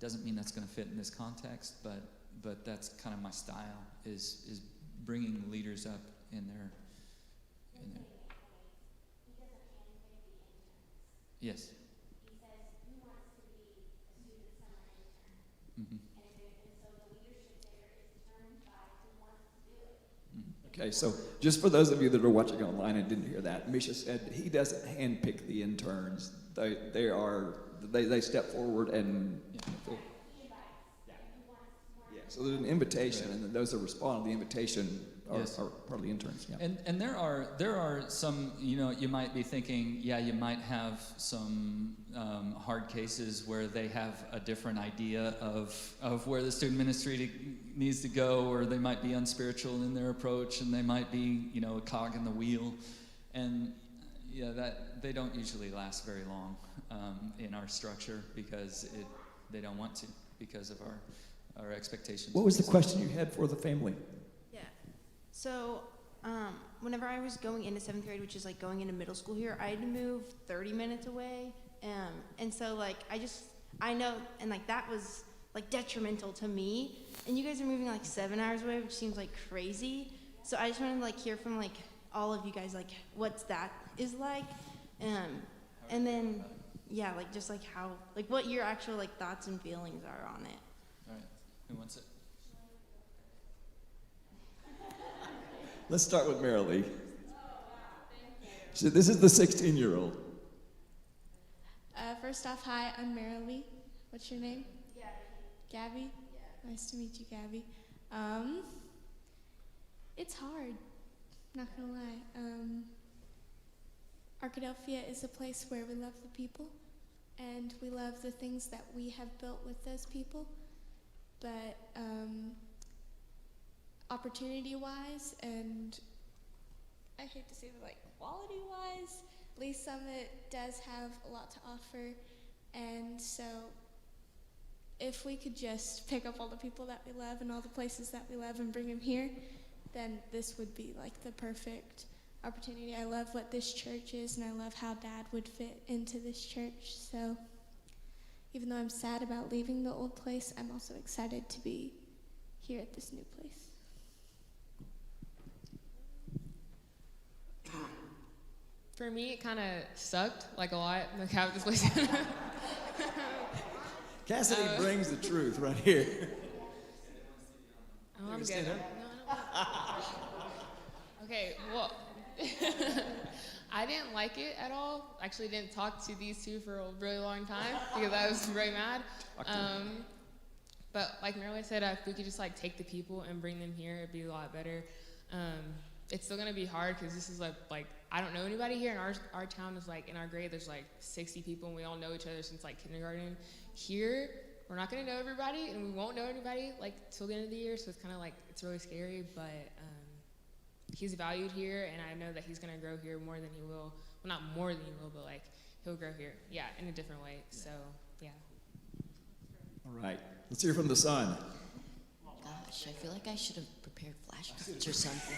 Doesn't mean that's going to fit in this context, but that's kind of my style, is bringing leaders up in their. Yes. He says he wants to be a student summer intern. Mm-hmm. And so the leadership there is determined by who wants to do it. Mm-hmm. Okay, so just for those of you that are watching online and didn't hear that, Misha said he doesn't handpick the interns. They step forward and so there's an invitation, and then those that respond to the invitation are part of the interns. Yeah. And there are some, you know, you might be thinking, yeah, you might have some hard cases where they have a different idea of where the student ministry needs to go, or they might be unspiritual in their approach, and they might be, you know, a cog in the wheel, and yeah, that they don't usually last very long in our structure because they don't want to, because of our expectations. What was the question you had for the family? Yeah. So, whenever I was going into 7th grade, which is like going into middle school here, I had to move 30 minutes away. And so like, I know, and like that was like detrimental to me. And you guys are moving like 7 hours away, which seems like crazy. So I just wanted to like hear from like all of you guys, like what's that is like, and then yeah, like just like how, like what your actual like thoughts and feelings are on it. All right, who wants it? Let's start with Marilee. So this is the 16-year-old. First off, hi, I'm Marilee. What's your name? Gabby? Yeah. Nice to meet you, Gabby. It's hard, not gonna lie. Arkadelphia is a place where we love the people, and we love the things that we have built with those people. But opportunity-wise, and I hate to say that, like quality-wise, Lee Summit does have a lot to offer, and so if we could just pick up all the people that we love and all the places that we love and bring them here, then this would be like the perfect opportunity. I love what this church is, and I love how Dad would fit into this church. So even though I'm sad about leaving the old place, I'm also excited to be here at this new place. For me, it kind of sucked, like a lot, like how this place. Cassidy brings the truth right here. Oh, I'm stand good. up? Okay, well, I didn't like it at all. Actually, didn't talk to these two for a really long time because I was very mad. But like Marilee said, if we could just like take the people and bring them here, it'd be a lot better. It's still gonna be hard because this is like I don't know anybody here, and our town is like in our grade there's like 60 people, and we all know each other since like kindergarten. Here, we're not gonna know everybody, and we won't know anybody like till the end of the year, so it's kind of like it's really scary. But he's valued here, and I know that he's gonna grow here more than he will. Well, not more than he will, but like he'll grow here, yeah, in a different way. So yeah. All right, let's hear from the son. Gosh, I feel like I should have prepared flashcards or something.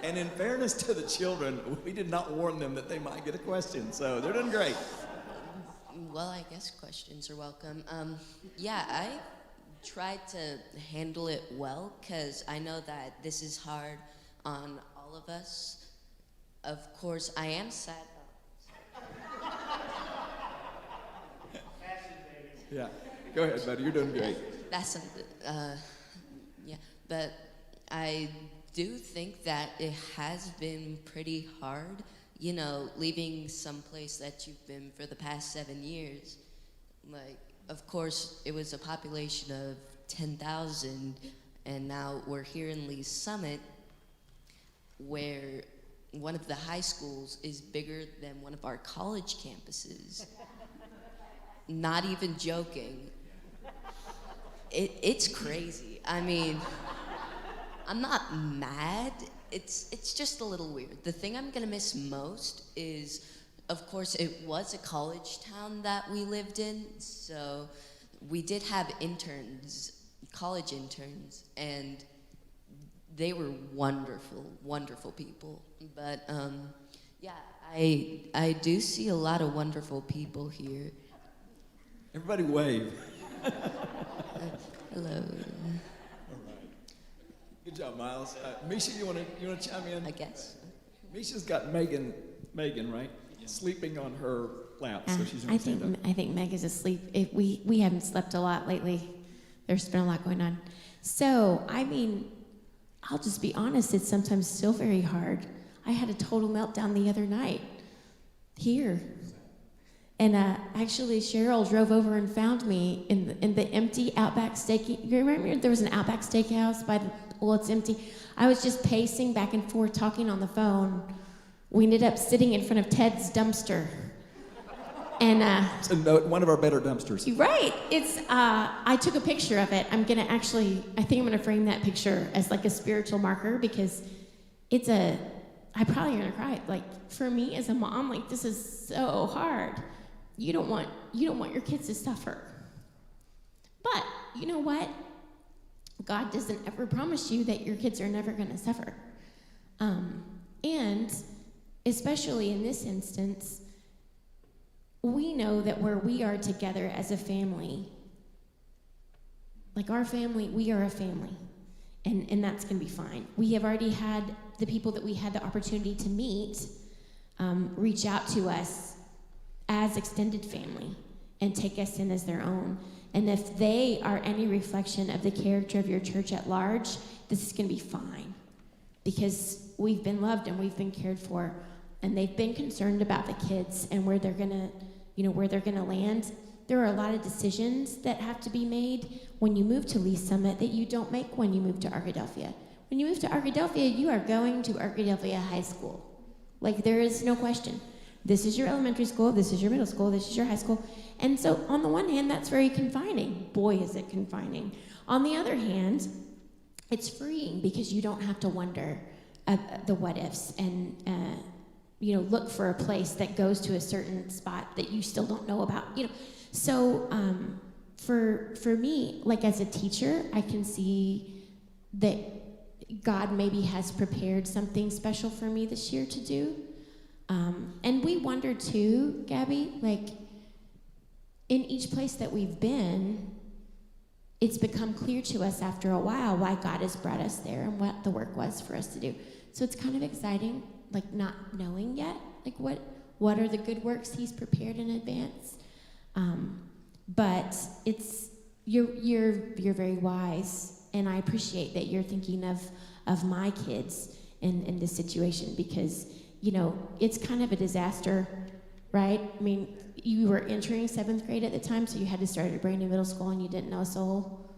And in fairness to the children, we did not warn them that they might get a question, so they're doing great. Well, I guess questions are welcome. Yeah, I tried to handle it well because I know that this is hard on all of us. Of course, I am sad. Yeah, go ahead, buddy. You're doing great. That's yeah, but I do think that it has been pretty hard, you know, leaving someplace that you've been for the past 7 years. Like, of course, it was a population of 10,000, and now we're here in Lee Summit, where one of the high schools is bigger than one of our college campuses. Not even joking. It's crazy. I mean, I'm not mad. It's just a little weird. The thing I'm gonna miss most is, of course, it was a college town that we lived in, so we did have interns, college interns, and they were wonderful, wonderful people. But yeah, I do see a lot of wonderful people here. Everybody wave. Hello. All right. Good job, Miles. Misha, you wanna chime in? I guess. Misha's got Megan, right? Yeah. Sleeping on her lap, so she's gonna stand up. I think Meg is asleep. We haven't slept a lot lately. There's been a lot going on. So, I mean, I'll just be honest, it's sometimes still very hard. I had a total meltdown the other night here. And actually, Cheryl drove over and found me in the empty Outback Steak. You remember there was an Outback Steakhouse by the, well, it's empty. I was just pacing back and forth, talking on the phone. We ended up sitting in front of Ted's dumpster. And it's one of our better dumpsters. Right. It's I took a picture of it. I think I'm gonna frame that picture as like a spiritual marker because I probably gonna cry. Like for me as a mom, like this is so hard. You don't want your kids to suffer. But you know what? God doesn't ever promise you that your kids are never gonna suffer. And especially in this instance, we know that where we are together as a family, like our family, we are a family. and that's going to be fine. We have already had the people that we had the opportunity to meet reach out to us as extended family and take us in as their own. And if they are any reflection of the character of your church at large, this is going to be fine, because we've been loved and we've been cared for, and they've been concerned about the kids and where they're going to land. There are a lot of decisions that have to be made when you move to Lee Summit that you don't make when you move to Arkadelphia. When you move to Arkadelphia, you are going to Arkadelphia High School. Like, there is no question. This is your elementary school, this is your middle school, this is your high school. And so on the one hand, that's very confining. Boy, is it confining. On the other hand, it's freeing, because you don't have to wonder the what ifs and look for a place that goes to a certain spot that you still don't know about. So for me, like as a teacher, I can see that God maybe has prepared something special for me this year to do. And we wonder too, Gabby, like in each place that we've been, it's become clear to us after a while why God has brought us there and what the work was for us to do. So it's kind of exciting, like not knowing yet, like what are the good works He's prepared in advance. But you're very wise, and I appreciate that you're thinking of my kids in this situation, because it's kind of a disaster, right? I mean, you were entering 7th grade at the time, so you had to start at a brand new middle school and you didn't know a soul.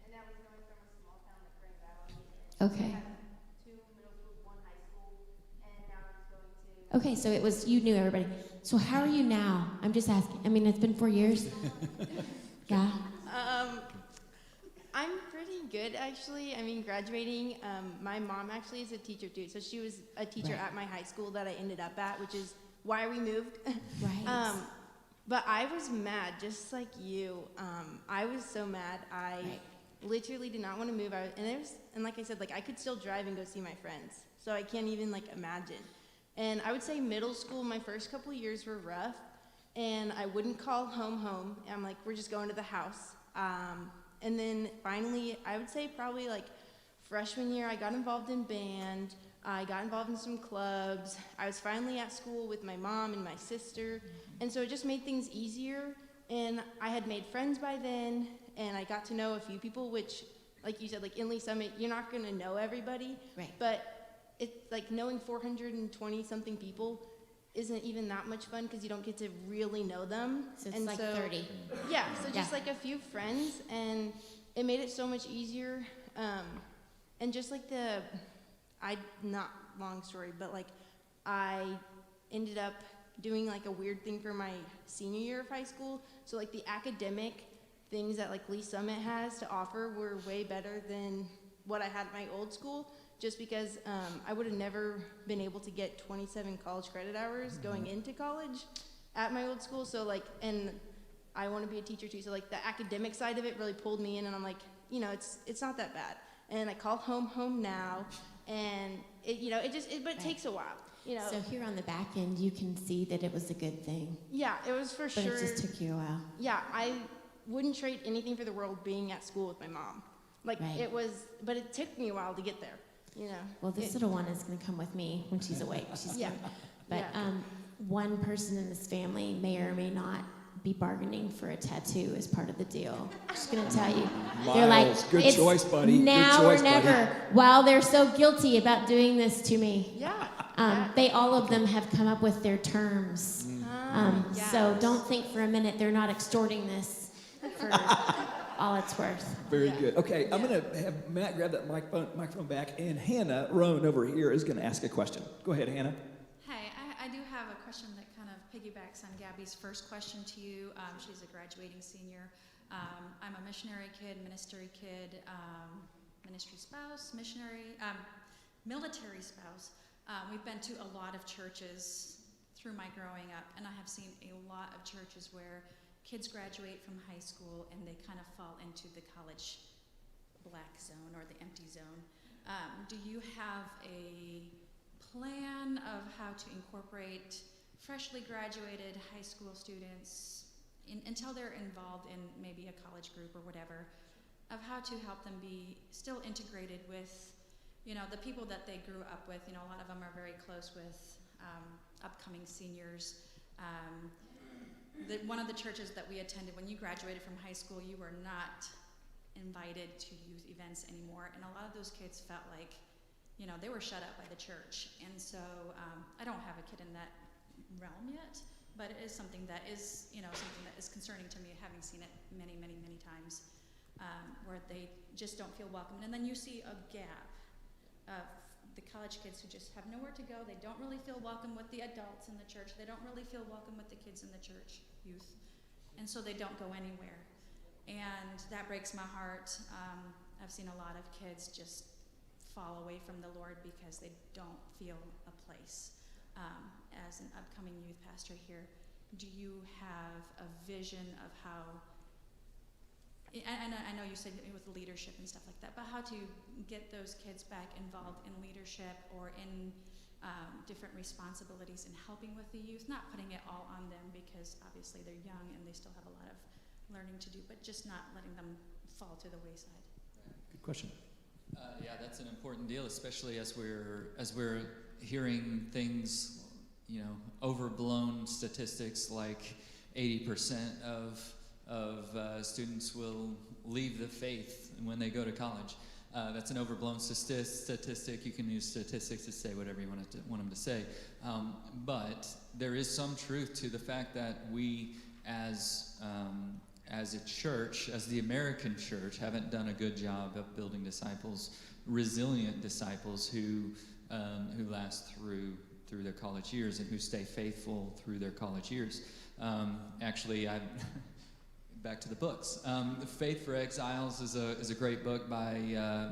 And that was going from a small town like Grand Valley. Okay. We had 2 middle schools, 1 high school, and now it's going to. Okay, so it was, you knew everybody. So how are you now? I'm just asking. I mean, it's been 4 years. Yeah. I'm pretty good, actually. I mean, graduating, my mom actually is a teacher too. So she was a teacher Right. at my high school that I ended up at, which is why we moved. Right. But I was mad, just like you. I was so mad. I literally did not want to move. And like I said, like I could still drive and go see my friends. So I can't even like imagine. And I would say middle school, my first couple of years were rough. And I wouldn't call home. I'm like, we're just going to the house. And then finally, I would say probably like freshman year, I got involved in band. I got involved in some clubs. I was finally at school with my mom and my sister. And so it just made things easier. And I had made friends by then. And I got to know a few people, which, like you said, like in Lee Summit, you're not going to know everybody. Right. But it's like knowing 420 something people isn't even that much fun, because you don't get to really know them. So it's and like 30. Yeah, so just Yeah. like a few friends, and it made it so much easier. And just like not long story, but like I ended up doing like a weird thing for my senior year of high school. So like the academic things that like Lee Summit has to offer were way better than what I had at my old school, just because I would have never been able to get 27 college credit hours going into college at my old school. So like, and I want to be a teacher too, so like the academic side of it really pulled me in, and I'm like, it's not that bad. And I call home now, and but it takes a while, So here on the back end, you can see that it was a good thing. Yeah, it was for But sure. it just took you a while. Yeah, I wouldn't trade anything for the world being at school with my mom. Like Right. but it took me a while to get there, Well, this little one is going to come with me when she's awake. Yeah. But Yeah. one person in this family may or may not be bargaining for a tattoo as part of the deal. Just going to tell you. They're like, Miles, good it's choice, buddy. Good now choice, or buddy. never. While they're so guilty about doing this to me. Yeah. They all of them have come up with their terms. So don't think for a minute they're not extorting this for all it's worth. Very good. Okay, I'm going to have Matt grab that microphone back, and Hannah Roan over here is going to ask a question. Go ahead, Hannah. Hi, I do have a question that kind of piggybacks on Gabby's first question to you. She's a graduating senior. I'm a missionary kid, ministry kid, ministry spouse, military spouse. We've been to a lot of churches through my growing up, and I have seen a lot of churches where kids graduate from high school and they kind of fall into the college black zone or the empty zone. Do you have a plan of how to incorporate freshly graduated high school students until they're involved in maybe a college group or whatever, of how to help them be still integrated with, you know, the people that they grew up with. You know, a lot of them are very close with upcoming seniors. One of the churches that we attended, when you graduated from high school, you were not invited to youth events anymore, and a lot of those kids felt like, you know, they were shut up by the church. And so I don't have a kid in that realm yet, but it is something that is, you know, something that is concerning to me, having seen it many, many, many times, where they just don't feel welcome. And then you see a gap of the college kids who just have nowhere to go. They don't really feel welcome with the adults in the church. They don't really feel welcome with the kids in the church, youth. And so they don't go anywhere. And that breaks my heart. I've seen a lot of kids just fall away from the Lord because they don't feel a place. As an upcoming youth pastor here, do you have a vision of how, and I know you said with leadership and stuff like that, but how to get those kids back involved in leadership or in different responsibilities in helping with the youth, not putting it all on them because obviously they're young and they still have a lot of learning to do, but just not letting them fall to the wayside. Good question. Yeah, that's an important deal, especially as we're hearing things, you know, overblown statistics like 80% of students will leave the faith when they go to college. That's an overblown statistic. You can use statistics to say whatever you want them to say. But there is some truth to the fact that we, as a church, as the American church, haven't done a good job of building disciples, resilient disciples who last through their college years and who stay faithful through their college years. Actually, back to the books. Faith for Exiles is a great book by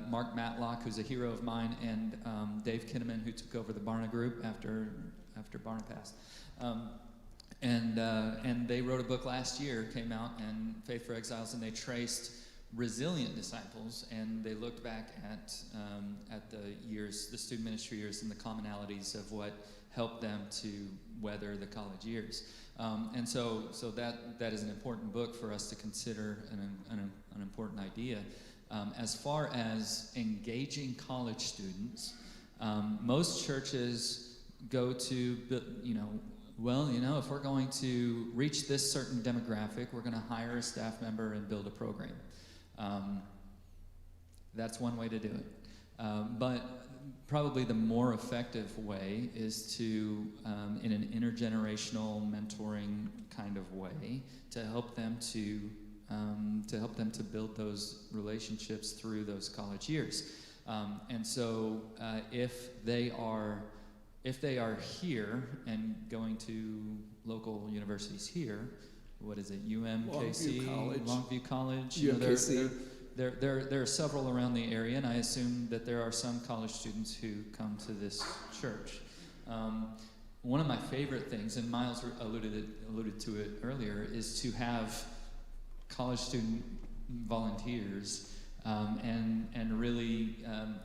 Mark Matlock, who's a hero of mine, and Dave Kinnaman, who took over the Barna Group after Barna passed. And they wrote a book last year, came out, and Faith for Exiles, and they traced resilient disciples, and they looked back at the student ministry years and the commonalities of what helped them to weather the college years. And so that is an important book for us to consider, an important idea. As far as engaging college students, most churches go to, if we're going to reach this certain demographic, we're going to hire a staff member and build a program. That's one way to do it. But probably the more effective way is to, in an intergenerational mentoring kind of way, to help them to build those relationships through those college years. And so, if they are here and going to local universities here, what is it, UMKC, Longview College, UMKC. There are several around the area, and I assume that there are some college students who come to this church. One of my favorite things, and Miles alluded to it earlier, is to have college student volunteers, and really,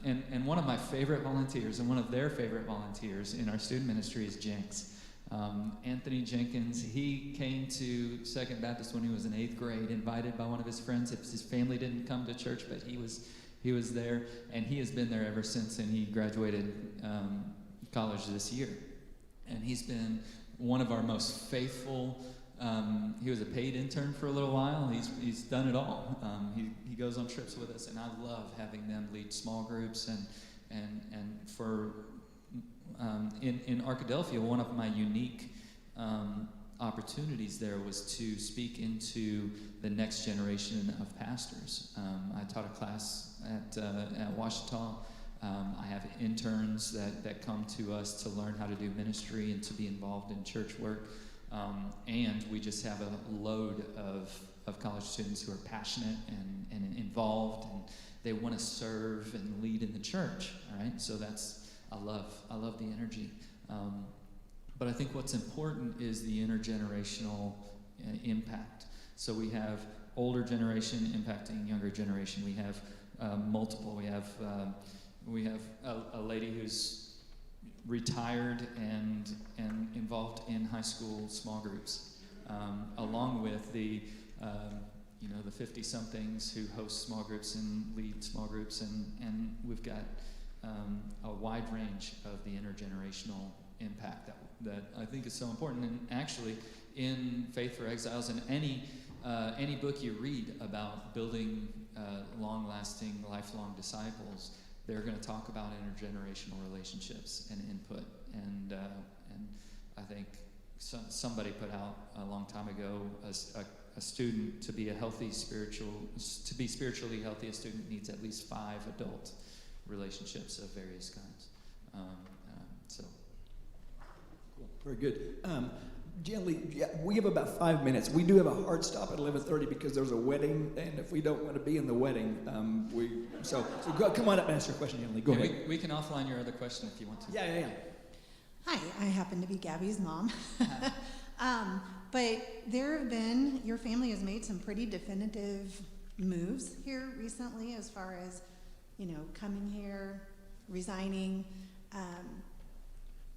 and one of my favorite volunteers, and one of their favorite volunteers in our student ministry is Jenks. Anthony Jenkins, he came to Second Baptist when he was in 8th grade, invited by one of his friends. His family didn't come to church, but he was there, and he has been there ever since, and he graduated college this year. And he's been one of our most faithful. He was a paid intern for a little while. He's done it all. He goes on trips with us, and I love having them lead small groups, and for in Arkadelphia, one of my unique opportunities there was to speak into the next generation of pastors. I taught a class at Ouachita. I have interns that come to us to learn how to do ministry and to be involved in church work. And we just have a load of college students who are passionate and involved, and they want to serve and lead in the church. All right, so I love the energy. But I think what's important is the intergenerational impact. So we have older generation impacting younger generation. We have multiple. We have a lady who's retired and involved in high school small groups, along with the 50-somethings who host small groups and lead small groups, and we've got a wide range of the intergenerational impact that I think is so important. And actually, in Faith for Exiles, and any book you read about building long-lasting, lifelong disciples, they're going to talk about intergenerational relationships and input. And I think somebody put out a long time ago, a student to be spiritually healthy, a student needs at least 5 adult relationships of various kinds. So. Cool. Very good. Generally, we have about 5 minutes. We do have a hard stop at 11:30 because there's a wedding, and if we don't want to be in the wedding, so come on up and ask your question, Emily. Go ahead. We can offline your other question if you want to. Yeah. Hi, I happen to be Gabby's mom. But your family has made some pretty definitive moves here recently as far as, coming here, resigning.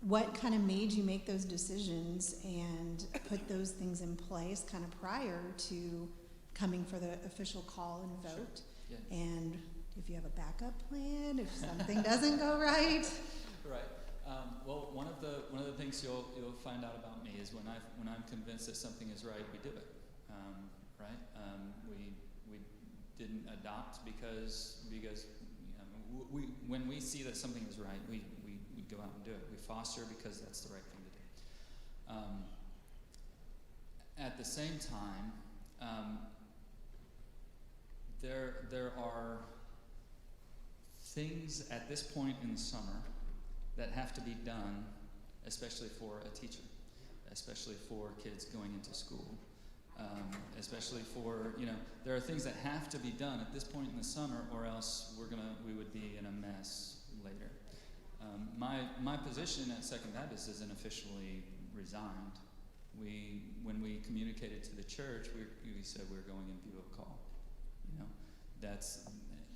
What kind of made you make those decisions and put those things in place kind of prior to coming for the official call and vote? Sure. Yeah. And if you have a backup plan, if something doesn't go right? Right. Well, one of the things you'll find out about me is when I'm convinced that something is right, we do it. Right? We didn't adopt because when we see that something is right, we go out and do it. We foster because that's the right thing to do. At the same time, there are things at this point in the summer that have to be done, especially for a teacher, especially for kids going into school, especially for, there are things that have to be done at this point in the summer, or else we would be in a mess later. My position at Second Baptist isn't officially resigned. When we communicated to the church, we said we're going in view of call. That's,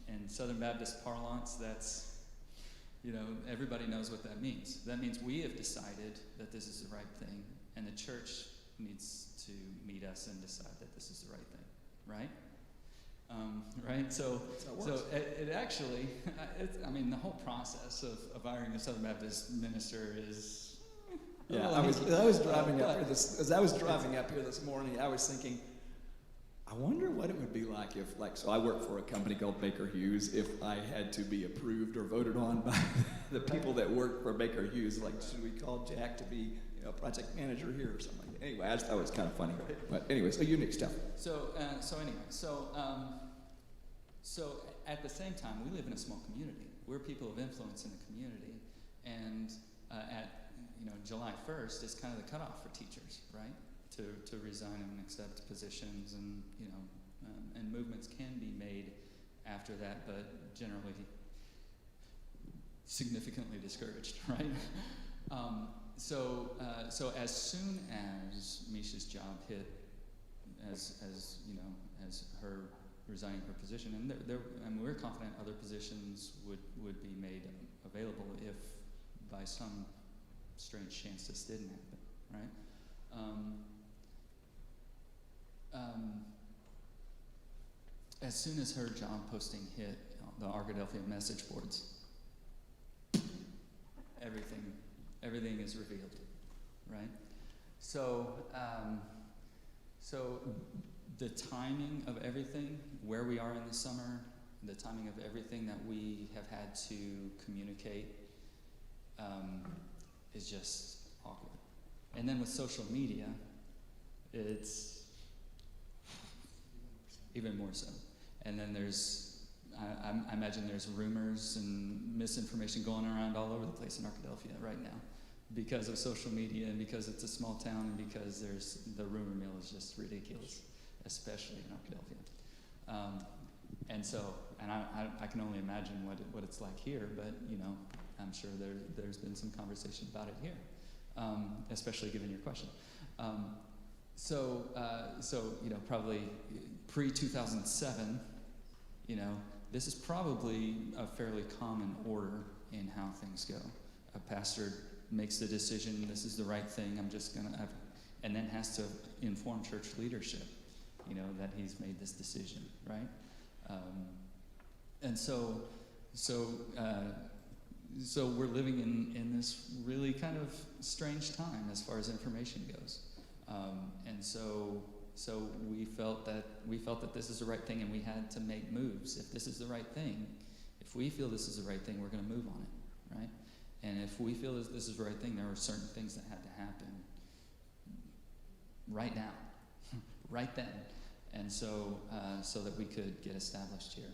in Southern Baptist parlance, that's, everybody knows what that means. That means we have decided that this is the right thing, and the church needs to meet us and decide that this is the right thing, right? Right? So it actually, the whole process of hiring a Southern Baptist minister is. Yeah, I was driving up here as I was driving up here this morning, I was thinking, I wonder what it would be like if, so I work for a company called Baker Hughes. If I had to be approved or voted on by the people that work for Baker Hughes, should we call Jack to be a project manager here or something like that? Anyway, I just thought it was kind of funny. But anyway, so unique stuff. So at the same time, we live in a small community. We're people of influence in the community, and July 1st is kind of the cutoff for teachers, right? To resign and accept positions, and movements can be made after that, but generally significantly discouraged, right? So as soon as Misha's job hit, as her resigning her position, and we're confident other positions would be made available if by some strange chance this didn't happen, right? As soon as her job posting hit the Arkadelphia message boards, everything is revealed, right? So the timing of everything, where we are in the summer, the timing of everything that we have had to communicate is just awkward. And then with social media, it's even more so. And then I imagine there's rumors and misinformation going around all over the place in Arkadelphia right now because of social media and because it's a small town and because the rumor mill is just ridiculous, especially in Arkadelphia. And I can only imagine what it's like here, but I'm sure there's been some conversation about it here, especially given your question. So probably pre-2007, this is probably a fairly common order in how things go. A pastor makes the decision, this is the right thing, I'm just going to, and then has to inform church leadership that he's made this decision, right? And so we're living in this really kind of strange time as far as information goes. And so we felt that this is the right thing, and we had to make moves. If this is the right thing, if we feel this is the right thing, we're going to move on it, right? And if we feel that this is the right thing, there were certain things that had to happen right now, right then, and so that we could get established here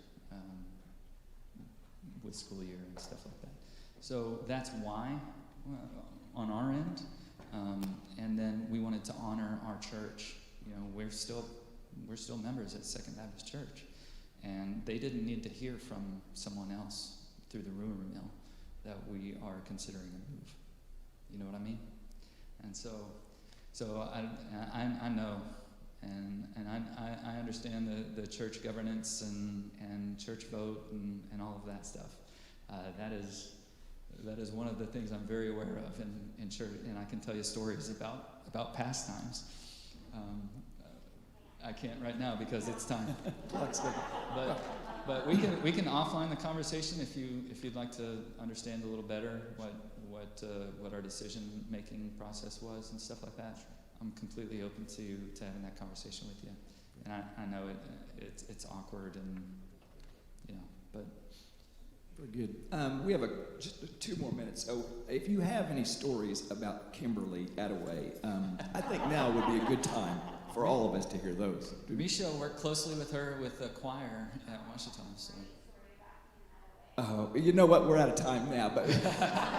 with school year and stuff like that. So that's why on our end, and then we wanted to honor our church. We're still members at Second Baptist Church, and they didn't need to hear from someone else through the rumor mill that we are considering a move. You know what I mean? And so I know, and I understand the church governance and church vote and all of that stuff. That is one of the things I'm very aware of in church, and I can tell you stories about past times. I can't right now because it's time. But we can offline the conversation if you'd like to understand a little better what our decision making process was and stuff like that. I'm completely open to having that conversation with you. And I know it's awkward and but. Very good. We have just 2 more minutes. So if you have any stories about Kimberly Attaway, I think now would be a good time for all of us to hear those. Misha worked closely with her with the choir at Washington. So. You know what? We're out of time now, but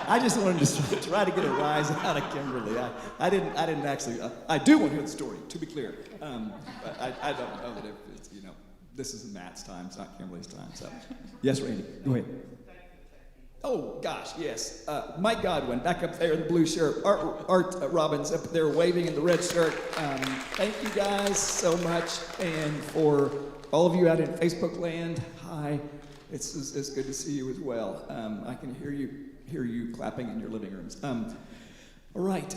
I just wanted to try to get a rise out of Kimberly. I didn't actually. I do want to hear the story, to be clear. But I don't know that if it's this is Matt's time, it's not Kimberly's time. So, yes, Randy, go ahead. Oh gosh, yes. Mike Godwin, back up there in the blue shirt. Art Robbins up there waving in the red shirt. Thank you guys so much, and for all of you out in Facebook land, hi. It's good to see you as well. I can hear you clapping in your living rooms. All right,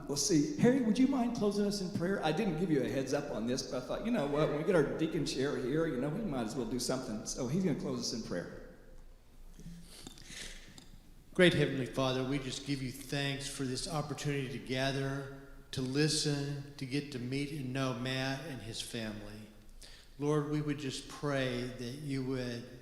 let's see. Harry, would you mind closing us in prayer? I didn't give you a heads up on this, but I thought, you know what, when we get our deacon chair here, we might as well do something. So he's going to close us in prayer. Great Heavenly Father, we just give you thanks for this opportunity to gather, to listen, to get to meet and know Matt and his family. Lord, we would just pray that you would